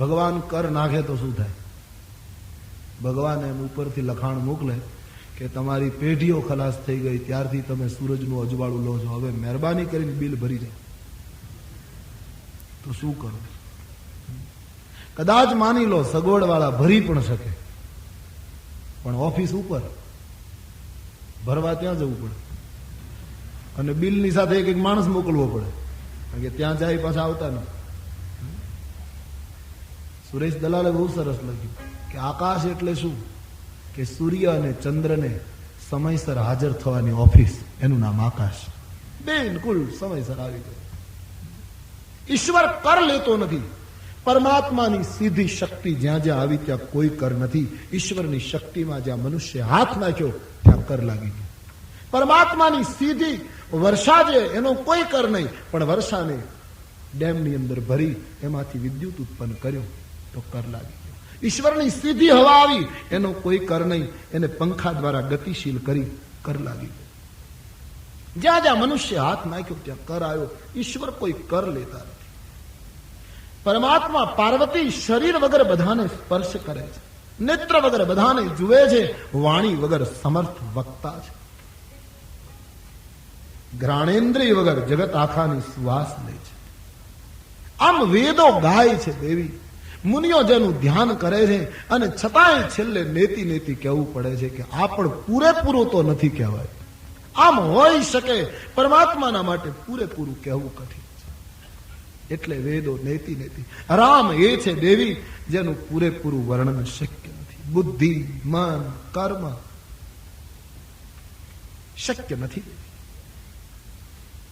ભગવાન કર નાખે તો શું થાય? ભગવાન એમ ઉપરથી લખાણ મોકલે કે તમારી પેઢીઓ ખલાસ થઈ ગઈ, ત્યારથી તમે સૂરજનું અજવાળું લો છો, હવે મહેરબાની કરીને બિલ ભરી જાઓ. તો શું કરો? કદાચ માની લો સગવડ વાળા ભરી પણ શકે, પણ ઓફિસ ઉપર ભરવા ત્યાં જવું પડે અને બિલની સાથે એક એક માણસ મોકલવો પડે, કારણ કે ત્યાં જાય પાછા આવતા નથી. સુરેશ દલાલે બહુ સરસ લખ્યું કે આકાશ એટલે શું? કે સૂર્ય અને ચંદ્રને સમયસર હાજર થવાની ઓફિસ, એનું નામ આકાશ. બિલકુલ સમયસર આવી ગયો. ઈશ્વર કર લેતો નથી. પરમાત્માની સીધી શક્તિ જ્યાં જ્યાં આવી ત્યાં કોઈ કર નથી. ઈશ્વરની શક્તિમાં જ્યાં મનુષ્ય હાથ નાખ્યો ત્યાં કર લાગી ગયો. પરમાત્માની સીધી વર્ષા જે એનો કોઈ કર નહીં, પણ વર્ષાને ડેમની અંદર ભરી એમાંથી વિદ્યુત ઉત્પન્ન કર્યો તો કર લાગી ગયો. ઈશ્વરની સીધી હવા આવી એનો કોઈ કર નહીં, એને પંખા દ્વારા ગતિશીલ કરી કર લાગી ગયો. જ્યાં જ્યાં મનુષ્ય હાથ નાખ્યો ત્યાં કર આવ્યો. ઈશ્વર કોઈ કર લેતા નથી. પરમાત્મા પાર્વતી શરીર વગર બધાને સ્પર્શ કરે છે, નેત્ર વગર બધાને જુએ છે, વાણી વગર સમર્થ વક્તા છે, ઘ્રાણેન્દ્રિય વગર જગત આખાની સુવાસ લે છે. આમ વેદો ગાય છે દેવી, મુનિઓ જેનું ધ્યાન કરે છે, અને છતાંય છેલ્લે નેતિ નેતિ કહેવું પડે છે કે આ પણ પૂરેપૂરું તો નથી કહેવાય. આમ હોઈ શકે, પરમાત્માના માટે પૂરેપૂરું કહેવું કઠિન છે. એટલે વેદો નેતિ નેતિ. રામ એ છે દેવી જેનું પૂરેપૂરું વર્ણન શક્ય નથી. બુદ્ધિ, મન, કર્મ શક્ય નથી.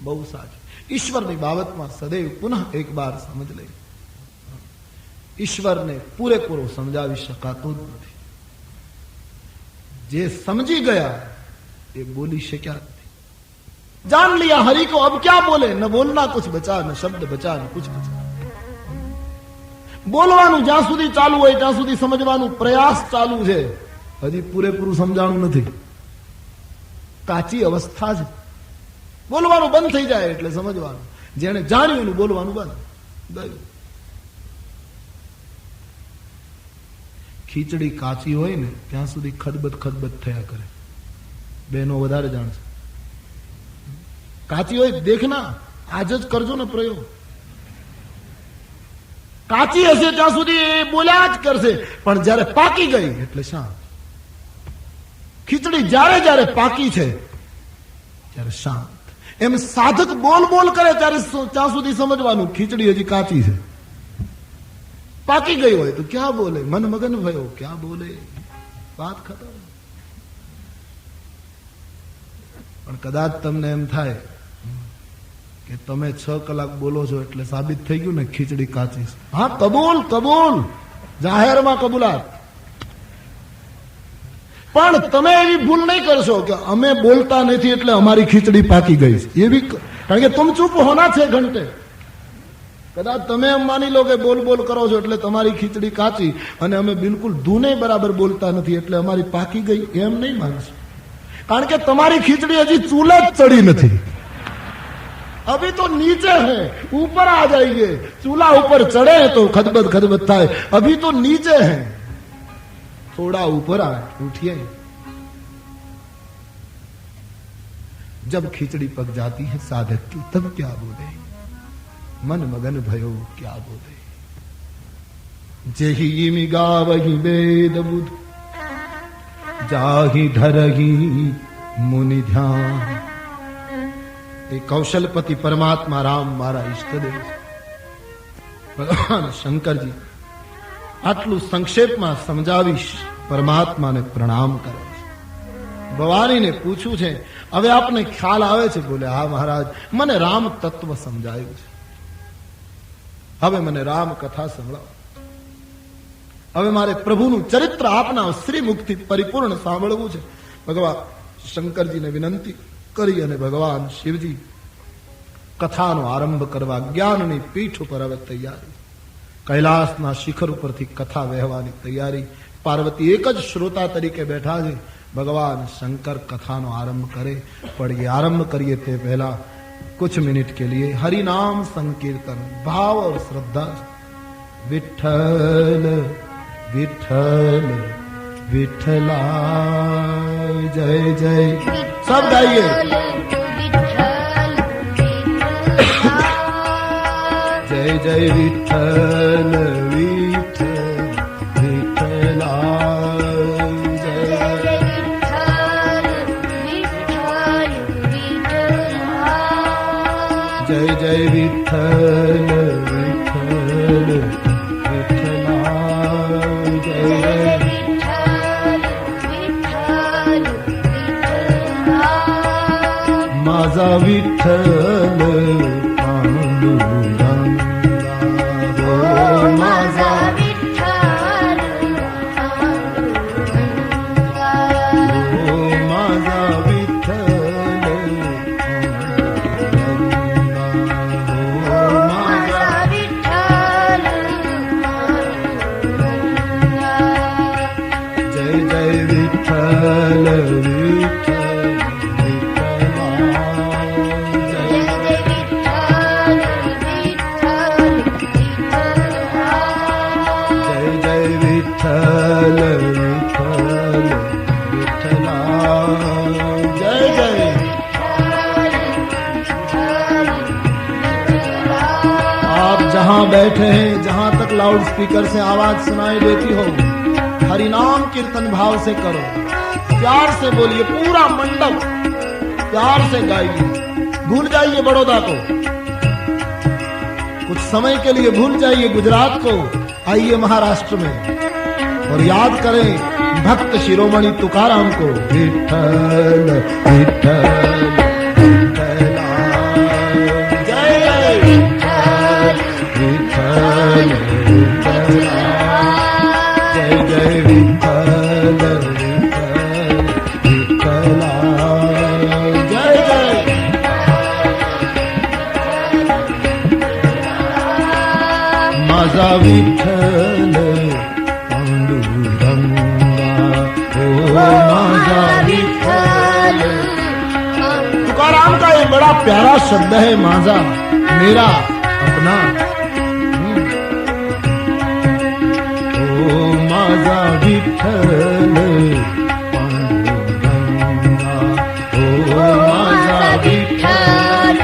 બહુ સાચું. ઈશ્વરની બાબતમાં સદૈવ પુનઃ એક બાર સમજ લઈ. ઈશ્વરને પૂરેપૂરો સમજાવી શકાતો જ નથી. જે સમજી ગયા એ બોલી શક્યા નથી. જાન લિયા હરિ કો અબ ક્યા બોલે, ન બોલના કુછ બચા, ન શબ્દ બચા, ન કુછ બચા. બોલવાનું જ્યાં સુધી ચાલુ હોય ત્યાં સુધી સમજવાનું પ્રયાસ ચાલુ છે. હજી પૂરેપૂરું સમજાણું નથી. કાચી અવસ્થા છે. બોલવાનું બંધ થઈ જાય એટલે સમજવાનું. જેને જાણ્યું એનું બોલવાનું બંધ ગયું. ખીચડી કાચી હોય ને ત્યાં સુધી ખદબદ ખદબદ થયા કરે. બહેનો વધારે જાણશે. કાચી હોય દેખના, આજ જ કરજો ને પ્રયોગ. કાચી હશે ત્યાં સુધી એ બોલ્યા જ કરશે, પણ જયારે પાકી ગઈ એટલે શાંત. ખીચડી જયારે જયારે પાકી છે ત્યારે શાંત. એમ સાધક બોલ બોલ કરે ત્યારે ત્યાં સુધી સમજવાનું ખીચડી હજી કાચી છે. પાકી ગઈ હોય તો ક્યાં બોલે, મન મગન ભયો ક્યાં બોલે, વાત ખતમ. પણ કદાચ તમને એમ થાય કે તમે 6 કલાક બોલો છો એટલે સાબિત થઈ ગયું ને ખીચડી કાચી છે. હા, કબૂલ કબૂલ, જાહેરમાં કબૂલાત. પણ તમે એવી ભૂલ નહીં કરશો કે અમે બોલતા નથી એટલે અમારી ખીચડી પાકી ગઈ છે. એવી, કારણ કે તુમ ચૂપ હોના છે ઘંટે. કદાચ તમે એમ માની લો કે બોલ બોલ કરો છો એટલે તમારી ખીચડી કાચી, અને અમે બિલકુલ ધૂને બરાબર બોલતા નથી એટલે અમારી પાકી ગઈ, એમ નહીં માનશો. કારણ કે તમારી ખીચડી હજી ચૂલે જ ચડી નથી. अभी तो नीचे है, ऊपर आ जाइए. चूल्हा ऊपर चढ़े तो खदबद खदबद થાય. अभी तो नीचे है, थोड़ा ऊपर आए, उठिए. जब खिचड़ी पक जाती है साधक की, तब क्या बोले, मन मगन भयो क्या बोले. जेहि इमि गावहि वेद बुध, जाहि धरहि मुनि ध्यान. એ કૌશલપતિ પરમાત્મા રામ મારા ઈષ્ટદેવ છે. ભગવાન શંકરજી આટલું સંક્ષેપમાં સમજાવીશ, પરમાત્માને પ્રણામ કરે છે. ભવાનીને પૂછ્યું છે, હવે આપને ખ્યાલ આવે છે? બોલે, હા મહારાજ, મને રામ તત્વ સમજાયું છે. હવે મને રામ કથા સંભળાવો. હવે મારે પ્રભુનું ચરિત્ર આપના શ્રીમુખથી પરિપૂર્ણ સાંભળવું છે. ભગવાન શંકરજીને વિનંતી કરી અને ભગવાન શિવજી કથાનો આરંભ કરવા જ્ઞાનની પીઠ ઉપર હવે તૈયારી. કૈલાસના શિખર ઉપરથી કથા વહેવાની તૈયારી. પાર્વતી એક જ શ્રોતા તરીકે બેઠા છે. ભગવાન શંકર કથાનો આરંભ કરે. પણ એ આરંભ કરીએ તે પહેલા कुछ मिनट के लिए हरिनाम संकीर्तन भाव और श्रद्धा. विठ्ठल विठ्ठल विठ्ठला जय जय. सब गाइए. जय जय विठ्ठल विठ्ठल विठ्ठला जय जय जय विठ्ठल विठ्ठल विठ्ठला जय जय. माझा विठ्ठल पांडुरंगा, हो माझा विठ्ठल पांडुरंगा, हो माझा विठ्ठल पांडुरंगा, हो माझा विठ्ठल पांडुरंगा. जय जय विठ्ठल विठ्ठल बैठे हैं, जहां तक लाउड स्पीकर से आवाज सुनाई देती हो, हरिनाम कीर्तन भाव से करो. प्यार से बोलिए, पूरा मंडप प्यार से गाइए. भूल जाइए बड़ौदा को, कुछ समय के लिए भूल जाइए गुजरात को, आइए महाराष्ट्र में और याद करें भक्त शिरोमणि तुकाराम को. विठ्ठल विठ्ठल विठ्ठला जय जय विठ्ठल विठ्ठल विठ्ठला जय जय विठ्ठल विठ्ठल विठ्ठला जय जय. माझा विठ्ठल पांडुरंगा, हो माझा विठ्ठल. तुकाराम का ये बड़ा प्यारा शब्द है, माझा, मेरा, अपना. माझा विठ्ठल पांडुरंगा, हो माझा विठ्ठल.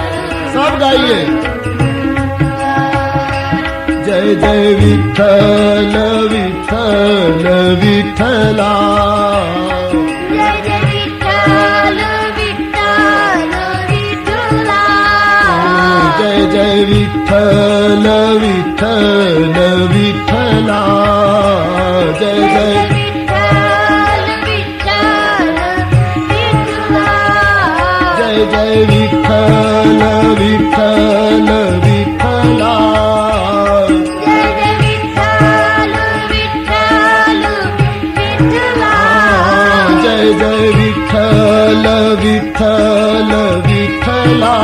सब गाइए. जय जय विठ्ठल विठ्ठल विठ्ठला जय जय विठ्ठल विठ्ठल विठ्ठला जय जय विठ्ठल विठ्ठल विठ्ठला जय विठ्ठल विठ्ठल विठ्ठला जय जय विठ्ठल विठ्ठल विठ्ठला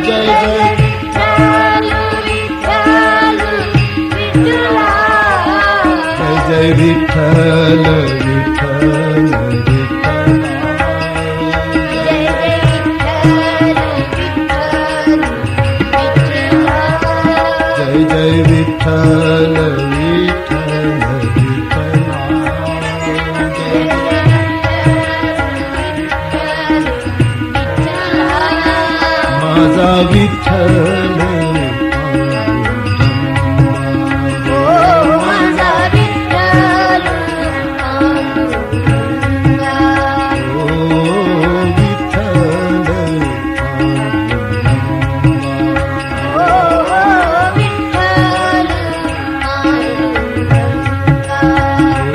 जय जय विठ्ठल विठ्ठल विठ्ठला जय जय विठ्ठल विठ्ठल विठ्ठला जय जय विठ्ठल विठ्ठल विठ्ठला जय जय विठ्ठल विठ्ठल विठ्ठला जय जय विठ्ठल विठ्ठल विठ्ठला माझा विठ्ठल ओ माझा विठ्ठल पांडुरंगा ओ विठ्ठल ओ विठ्ठल पांडुरंगा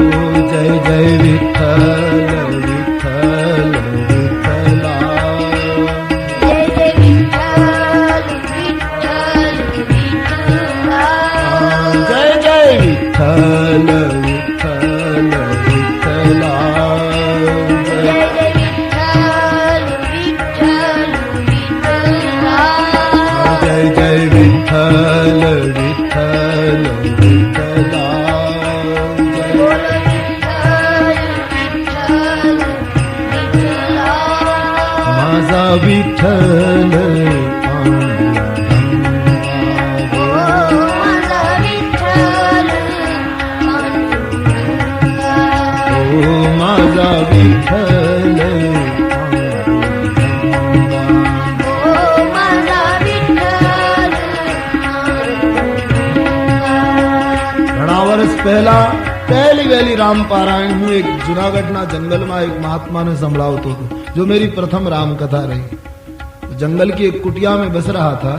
ओ जय जय विठ्ठल विठ्ठल विठ्ठला जय जय विठ्ठल विठ्ठल विठ्ठला जय जय विठ्ठल विठ्ठल विठ्ठला जय जय विठ्ठल विठ्ठल विठ्ठला जय जय विठ्ठल विठ्ठल विठ्ठला बोल विठ्ठल विठ्ठल विठ्ठला माझा विठ्ठल ओ माझा विठ्ठल पांडुरंगा ओ माझा विठ्ठल ओ माझा विठ्ठल पांडुरंगा ઘણા વર્ષ પહેલા પહેલી વહેલી રામ પારાયણ હું એક જુનાગઢના જંગલમાં એક મહાત્માને સંભળાવતો હતો जो मेरी प्रथम राम कथा रही। जंगल की एक कुटिया में बस रहा था,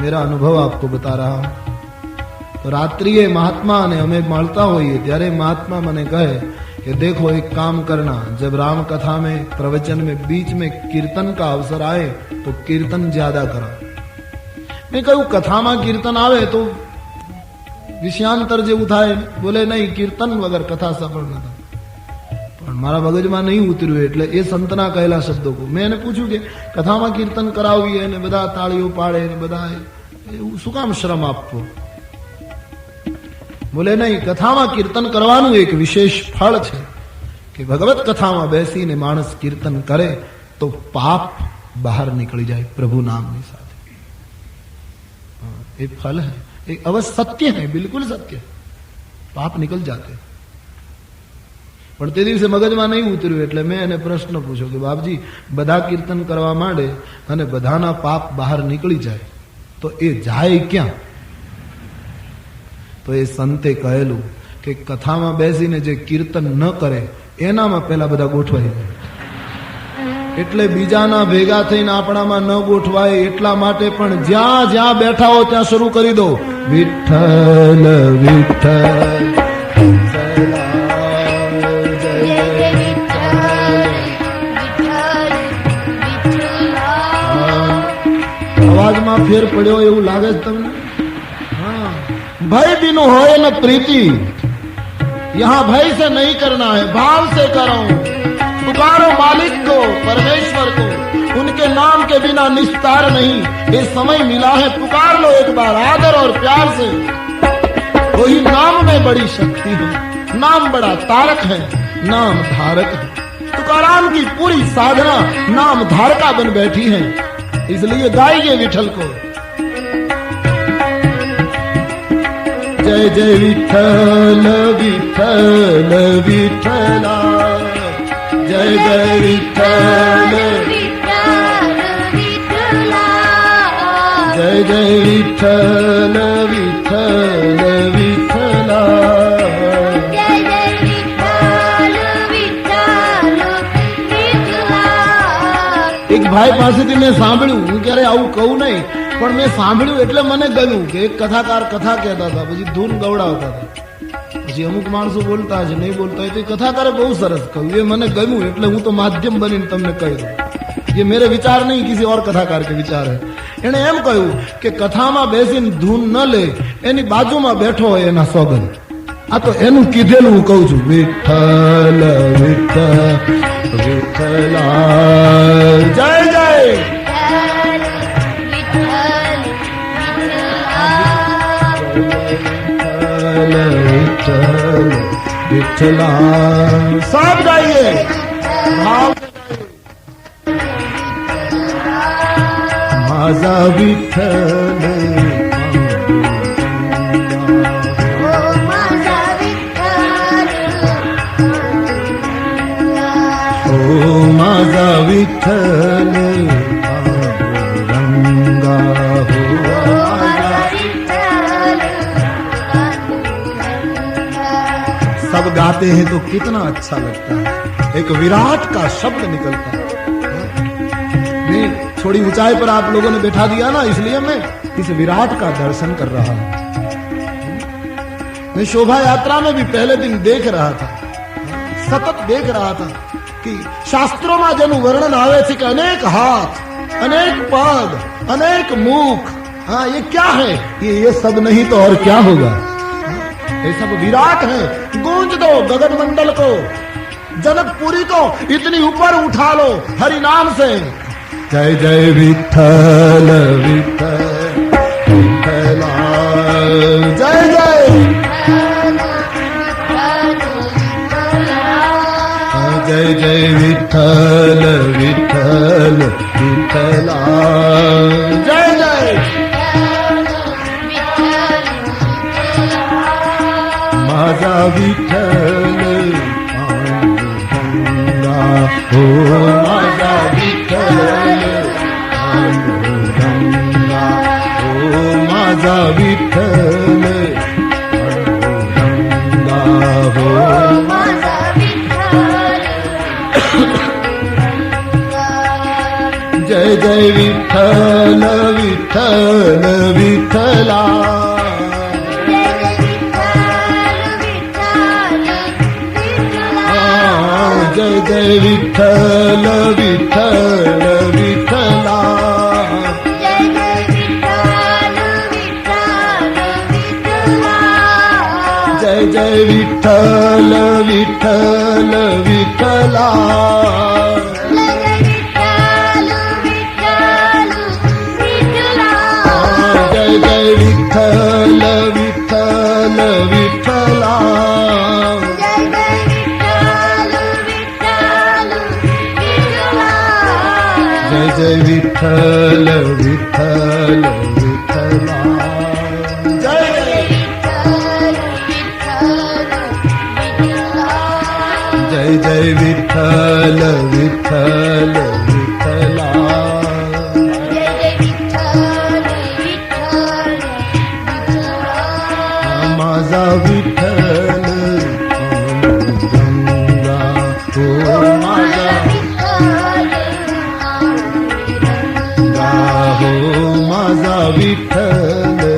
मेरा अनुभव आपको बता रहा हूं। तो रात्रि महात्मा ने हमें મળતા હોઈએ ત્યારે महात्मा મને કહે कि देखो एक काम करना, जब राम कथा में प्रवचन में बीच में कीर्तन का अवसर आए तो कीर्तन ज्यादा करो। मैं कहूं कथा में कीर्तन आवे तो विषयांतर जेवुं थाय। बोले नहीं, कीर्तन वगर कथा सफल न थाय। પણ મારા મગજમાં નહીં ઉતર્યું એટલે એ સંતના કહેલા શબ્દો મેં એને પૂછ્યું કે કથામાં કીર્તન કરાવીએ અને બધા તાળીઓ પાડે ને બધા શું કામ શ્રમ આપવો? બોલે નહીં, કથામાં કીર્તન કરવાનું એક વિશેષ ફળ છે કે ભગવત કથામાં બેસીને માણસ કીર્તન કરે તો પાપ બહાર નીકળી જાય પ્રભુ નામની સાથે। એ ફલ है, एक अवश्य सत्य है, बिल्कुल सत्य है। पाप निकल जाते हैं। પણ તે દિવસે મગજમાં નહીં ઉતર્યું એટલે મેં એને પ્રશ્ન પૂછ્યો કે બાપજી, બધા કીર્તન કરવા માંડે અને બધાના પાપ બહાર નીકળી જાય તો એ જાય ક્યાં? તો એ સંતે કહેલું કે કથામાં બેસીને જે કીર્તન ન કરે એનામાં પહેલા બધા ગોઠવાઈ જાય। એટલે બીજાના ભેગા થઈને આપણામાં ન ગોઠવાય એટલા માટે પણ જ્યાં જ્યાં બેઠા હો ત્યાં શરૂ કરી દો, વિઠ્ઠલ વિઠ્ઠલ અવાજમાં ફેર પડ્યો એવું લાગે છે તમને? हाँ, भय बिनु होए न प्रीति, यहाँ भय से नहीं करना है, भाव से करो। पुकारो मालिक को, परमेश्वर को, उनके नाम के बिना निस्तार नहीं। ये समय मिला है, पुकार लो एक बार आदर और प्यार से। वही नाम में बड़ी शक्ति है, नाम बड़ा तारक है, नाम धारक है। तुकाराम की पूरी साधना नाम धारका बन बैठी है, इसलिए गाइए विठल को। जय जय विठल विठल विठला, जय जय विठल विठ्ठल विठ्ठला जय जय विठल विठल विठला। जय जय विठ्ठल विठ्ठल विठ्ठला એક ભાઈ પાસેથી મેં સાંભળ્યું, હું ક્યારે આવું કહું નહીં, પણ મેં સાંભળ્યું એટલે મને ગમ્યું કે એક કથાકાર કથા કહેતા હતા, પછી ધૂન ગવડાવતા હતા, પછી અમુક માણસો બોલતા છે નહીં બોલતા હોય તો કથાકારે બહુ સરસ કહ્યું, એ મને ગમ્યું એટલે હું તો માધ્યમ બનીને તમને કહી દઉં। ये मेरे विचार नहीं, किसी और कथाकार के विचार है। એને એમ કહ્યું કે કથામાં બેસીને ધૂન ન લે, એની બાજુમાં બેઠો હોય એના સોગંદ. આ તો એનું કીધેલું હું કહું છું. વિઠ્ઠલ વિઠ્ઠલ વિઠ્ઠલા જય જય विठ्ठल विठ्ठला. सब गाइए, भाव माझा विठ्ठल ओ माझा विठ्ठल रंगा हो. सब गाते हैं तो कितना अच्छा लगता है, एक विराट का शब्द निकलता है. नहीं, थोड़ी ऊंचाई पर आप लोगों ने बैठा दिया ना, इसलिए मैं इस विराट का दर्शन कर रहा हूं. मैं शोभा यात्रा में भी पहले दिन देख रहा था, सतत देख रहा था कि शास्त्रों में जेनु वर्णन आवे छे कि अनेक हाथ, अनेक पग, अनेक मुख. हाँ, ये क्या है? ये सब नहीं तो और क्या होगा? ये सब विराट है. गूंज दो गगन मंडल को, जनकपुरी को इतनी ऊपर उठा लो हरि नाम से. जय जय विठ्ठल विठ्ठल विठ्ठला जय जय. जय जय विठ्ठल विठ्ठल विठ्ठला जय जय. माझा विठ्ठल पांडुरंगा हो. माझा विठ्ठल पांडुरंगा हो. माझा विठ्ठल पांडुरंगा हो. जय जय विठ्ठल विठ्ठल विठ्ठला. जय जय विठ्ठल विठ्ठल विठ्ठला. जय जय विठ्ठल विठ्ठल विठ्ठला. जय जय विठ्ठल विठ्ठल विठ्ठला. जय जय विठ्ठल विठ्ठल विठ्ठला. जय जय जय विठ्ठल विठ्ठल विठ्ठला. माझा विठ्ठल पांडुरंगा हो. माझा हो. माझा विठ्ठल